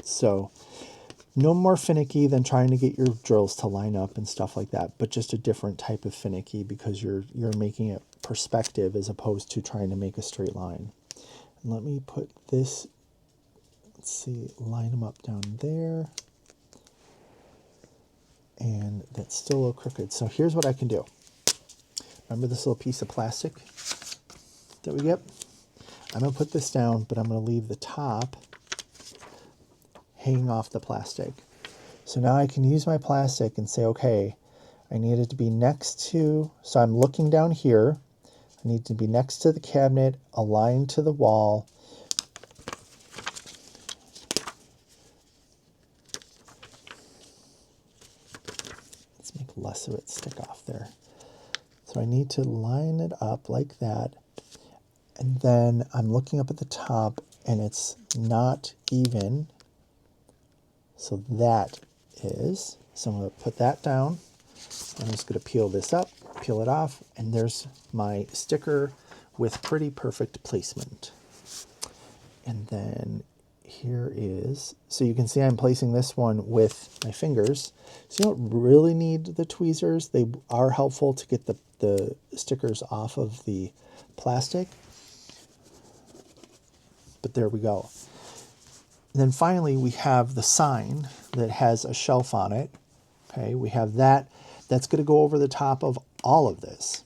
So no more finicky than trying to get your drills to line up and stuff like that, but just a different type of finicky because you're making it perspective as opposed to trying to make a straight line. And let me put this, let's see, line them up down there. And that's still a little crooked. So here's what I can do. Remember this little piece of plastic that we get? I'm going to put this down, but I'm going to leave the top hanging off the plastic. So now I can use my plastic and say, okay, I need it to be next to, so I'm looking down here. I need to be next to the cabinet, aligned to the wall. Let's make less of it stick off there. So I need to line it up like that. And then I'm looking up at the top and it's not even. So that is, so I'm going to put that down. I'm just going to peel this up, peel it off, and there's my sticker with pretty perfect placement. And then here is, so you can see I'm placing this one with my fingers. So you don't really need the tweezers. They are helpful to get the stickers off of the plastic. But there we go. And then finally, we have the sign that has a shelf on it. Okay, we have that. That's going to go over the top of all of this.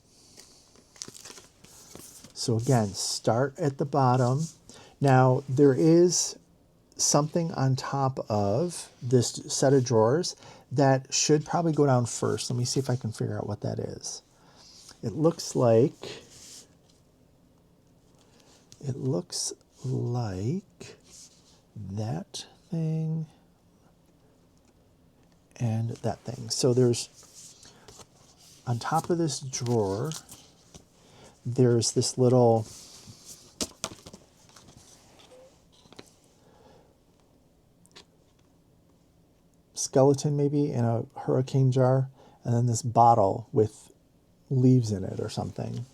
So again, start at the bottom. Now, there is something on top of this set of drawers that should probably go down first. Let me see if I can figure out what that is. It looks like that thing and that thing. So there's, on top of this drawer, there's this little skeleton maybe in a hurricane jar, and then this bottle with leaves in it or something.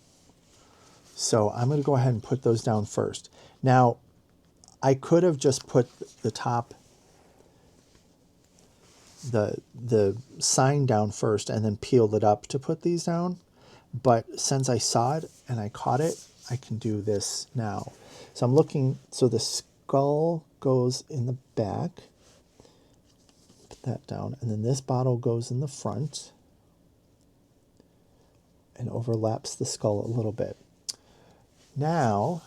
So I'm going to go ahead and put those down first. Now, I could have just put the top, the sign down first and then peeled it up to put these down. But since I saw it and I caught it, I can do this now. So I'm looking, so the skull goes in the back. Put that down. And then this bottle goes in the front and overlaps the skull a little bit. Now,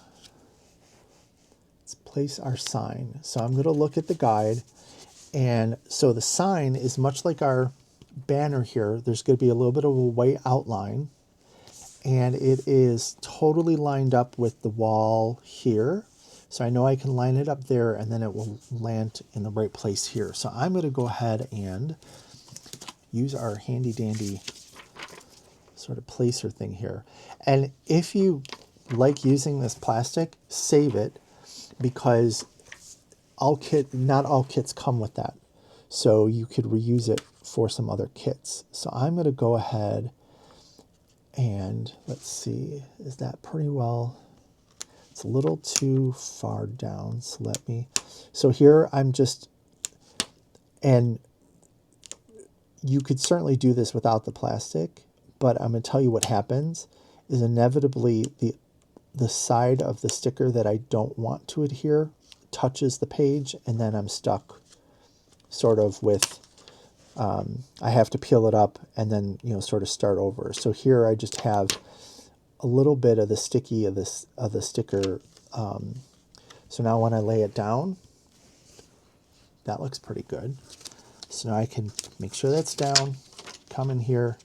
let's place our sign. So I'm going to look at the guide. And so the sign is much like our banner here. There's going to be a little bit of a white outline. And it is totally lined up with the wall here. So I know I can line it up there and then it will land in the right place here. So I'm going to go ahead and use our handy dandy sort of placer thing here. And if you like using this plastic, save it, because not all kits come with that. So you could reuse it for some other kits. So I'm going to go ahead and let's see, is that pretty well? It's a little too far down. So here I'm just, and you could certainly do this without the plastic, but I'm going to tell you what happens is inevitably the side of the sticker that I don't want to adhere touches the page, and then I'm stuck sort of with, I have to peel it up and then, sort of start over. So here I just have a little bit of the sticky of the sticker. So now when I lay it down, that looks pretty good. So now I can make sure that's down, come in here,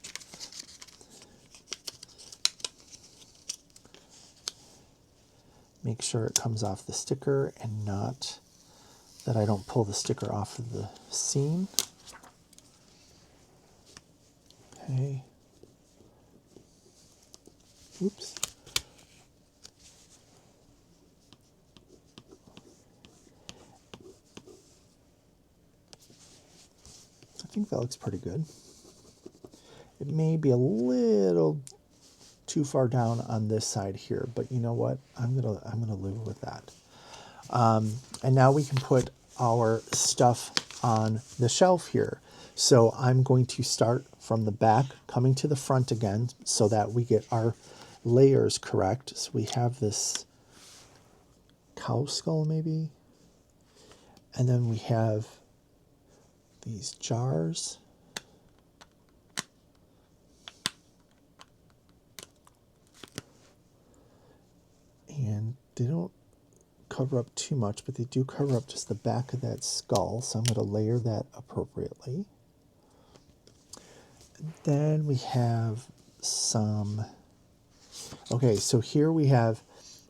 make sure it comes off the sticker and not that I don't pull the sticker off of the seam. Okay. Oops. I think that looks pretty good. It may be a little too far down on this side here, but you know what? I'm gonna live with that. And now we can put our stuff on the shelf here. So I'm going to start from the back, coming to the front again, so that we get our layers correct. So we have this cow skull maybe, and then we have these jars. And they don't cover up too much, but they do cover up just the back of that skull. So I'm going to layer that appropriately. And then we have some, okay, so here we have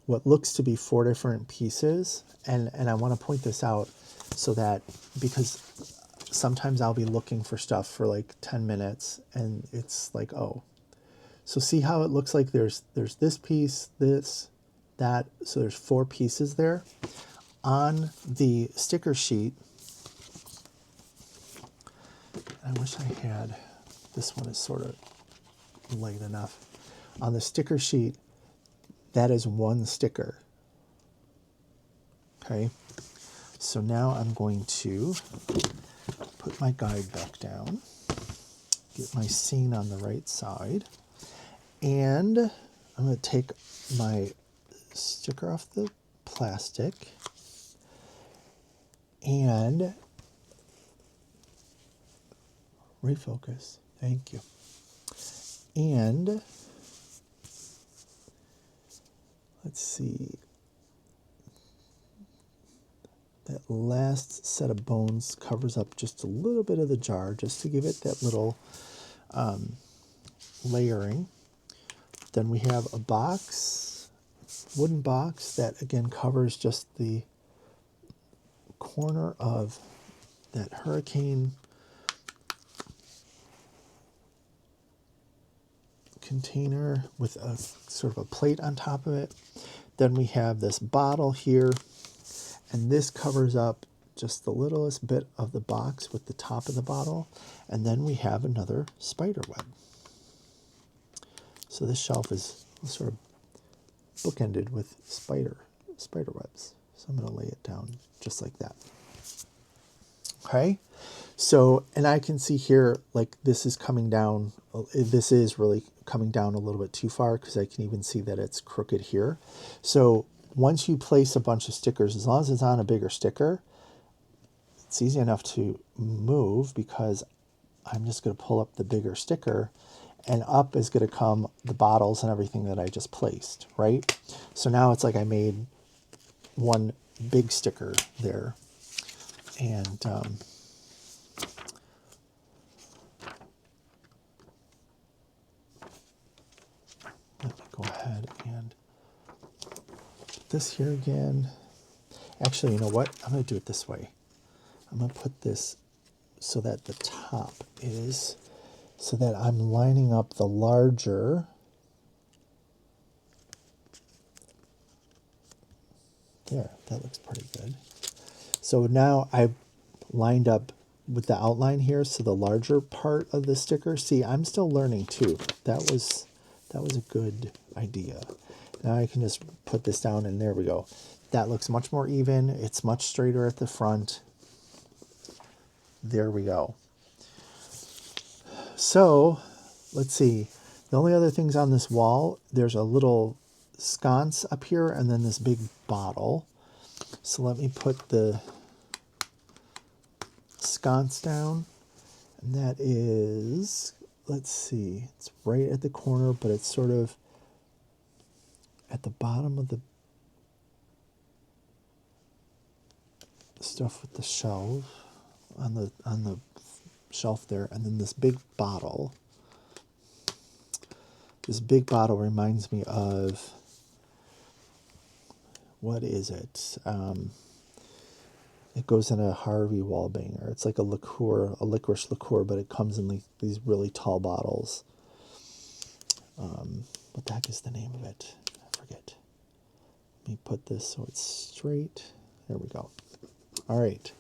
what looks to be 4 different pieces. And I want to point this out so that, because sometimes I'll be looking for stuff for like 10 minutes and it's like, oh, so see how it looks like there's this piece, this, that, so there's 4 pieces there. On the sticker sheet, I wish I had, this one is sort of light enough. On the sticker sheet, that is 1 sticker. Okay, so now I'm going to put my guide back down, get my scene on the right side, and I'm going to take my sticker off the plastic and refocus. Thank you. And let's see. That last set of bones covers up just a little bit of the jar, just to give it that little layering. Then we have a box, wooden box, that again covers just the corner of that hurricane container with a sort of a plate on top of it. Then we have this bottle here, and this covers up just the littlest bit of the box with the top of the bottle. And then we have another spider web. So this shelf is sort of bookended with spider webs. So I'm going to lay it down just like that. Okay, so, and I can see here, like this is coming down, this is really coming down a little bit too far, because I can even see that it's crooked here. So once you place a bunch of stickers, as long as it's on a bigger sticker, it's easy enough to move, because I'm just going to pull up the bigger sticker, and up is going to come the bottles and everything that I just placed, right? So now it's like I made one big sticker there. And let me go ahead and put this here again. Actually, you know what? I'm going to do it this way. I'm going to put this so that the top is, so that I'm lining up the larger. There, that looks pretty good. So now I've lined up with the outline here, so the larger part of the sticker. See, I'm still learning too. That was a good idea. Now I can just put this down and there we go. That looks much more even. It's much straighter at the front. There we go. So let's see. The only other things on this wall, there's a little sconce up here and then this big bottle. So let me put the sconce down, and that is, let's see, it's right at the corner, but it's sort of at the bottom of the stuff with the shelf, on the shelf there, and then this big bottle. This big bottle reminds me of, what is it? It goes in a Harvey Wallbanger. It's like a liqueur, a licorice liqueur, but it comes in these really tall bottles. What the heck is the name of it? I forget. Let me put this so it's straight. There we go. All right.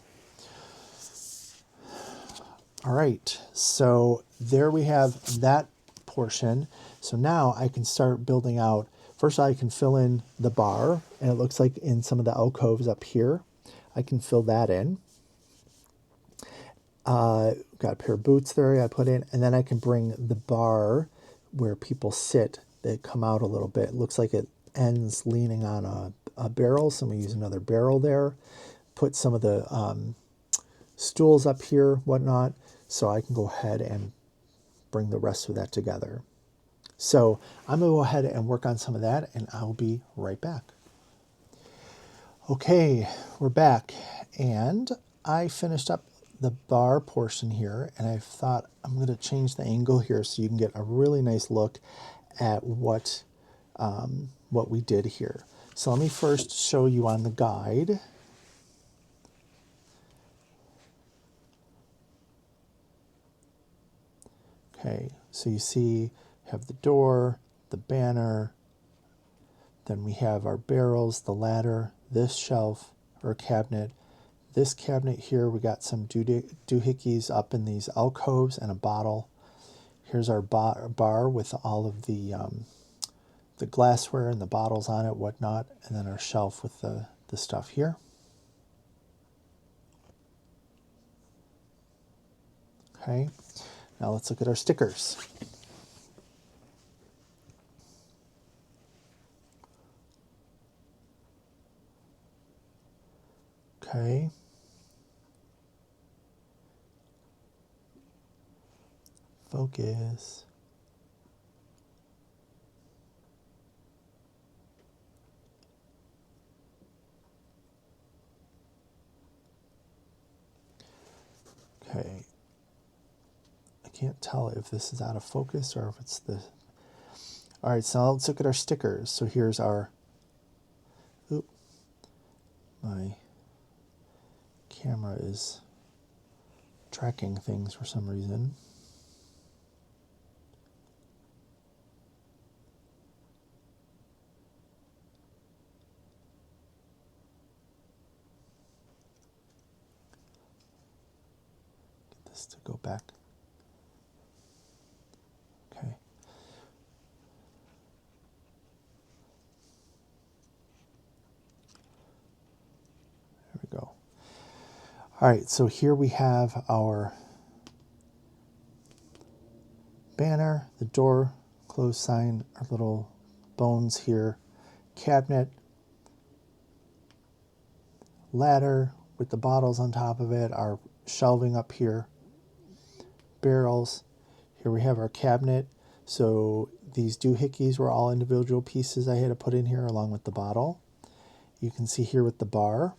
All right. So there we have that portion. So now I can start building out. First, I can fill in the bar, and it looks like in some of the alcoves up here, I can fill that in. Got a pair of boots there I put in, and then I can bring the bar where people sit. They come out a little bit. It looks like it ends leaning on a barrel, so I'm going to use another barrel there. Put some of the stools up here, whatnot, so I can go ahead and bring the rest of that together. So I'm going to go ahead and work on some of that, and I'll be right back. Okay, we're back, and I finished up the bar portion here, and I thought I'm going to change the angle here so you can get a really nice look at what we did here. So let me first show you on the guide. Okay, so you see, you have the door, the banner, then we have our barrels, the ladder, this shelf or cabinet. This cabinet here, we got some doohickeys up in these alcoves and a bottle. Here's our bar with all of the glassware and the bottles on it, whatnot, and then our shelf with the stuff here. Okay, now let's look at our stickers. Okay. Focus. Okay. I can't tell if this is out of focus or if it's the... All right, so let's look at our stickers. So here's our... Oop. My camera is tracking things for some reason. Get this to go back. Okay. There we go. All right, so here we have our banner, the door, close sign, our little bones here, cabinet, ladder with the bottles on top of it, our shelving up here, barrels. Here we have our cabinet. So these doohickeys were all individual pieces I had to put in here along with the bottle. You can see here with the bar.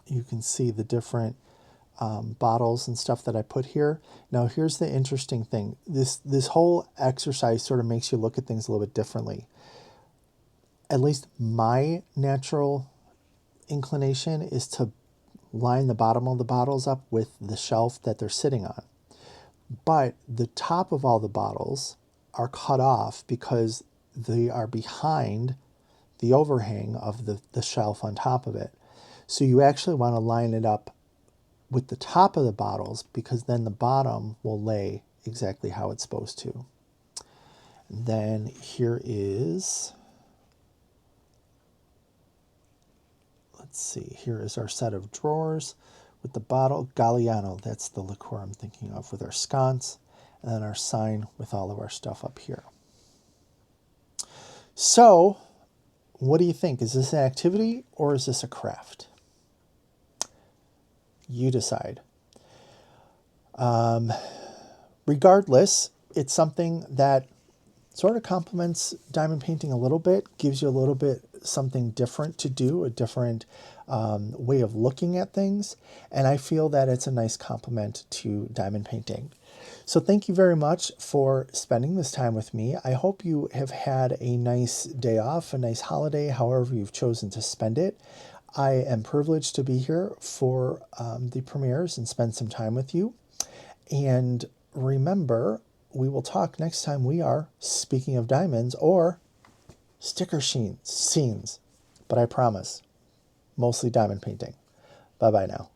You can see the different bottles and stuff that I put here. Now here's the interesting thing. This whole exercise sort of makes you look at things a little bit differently. At least my natural inclination is to line the bottom of the bottles up with the shelf that they're sitting on. But the top of all the bottles are cut off because they are behind the overhang of the shelf on top of it. So you actually want to line it up with the top of the bottles because then the bottom will lay exactly how it's supposed to. And then here is, let's see, here is our set of drawers with the bottle, Galliano, that's the liqueur I'm thinking of, with our sconce, and then our sign with all of our stuff up here. So, what do you think? Is this an activity or is this a craft? You decide. Regardless, it's something that sort of complements diamond painting a little bit, gives you a little bit something different to do, a different way of looking at things, and I feel that it's a nice complement to diamond painting. So thank you very much for spending this time with me. I hope you have had a nice day off, a nice holiday, however you've chosen to spend it. I am privileged to be here for the premieres and spend some time with you. And remember, we will talk next time we are speaking of diamonds or sticker scenes. But I promise, mostly diamond painting. Bye-bye now.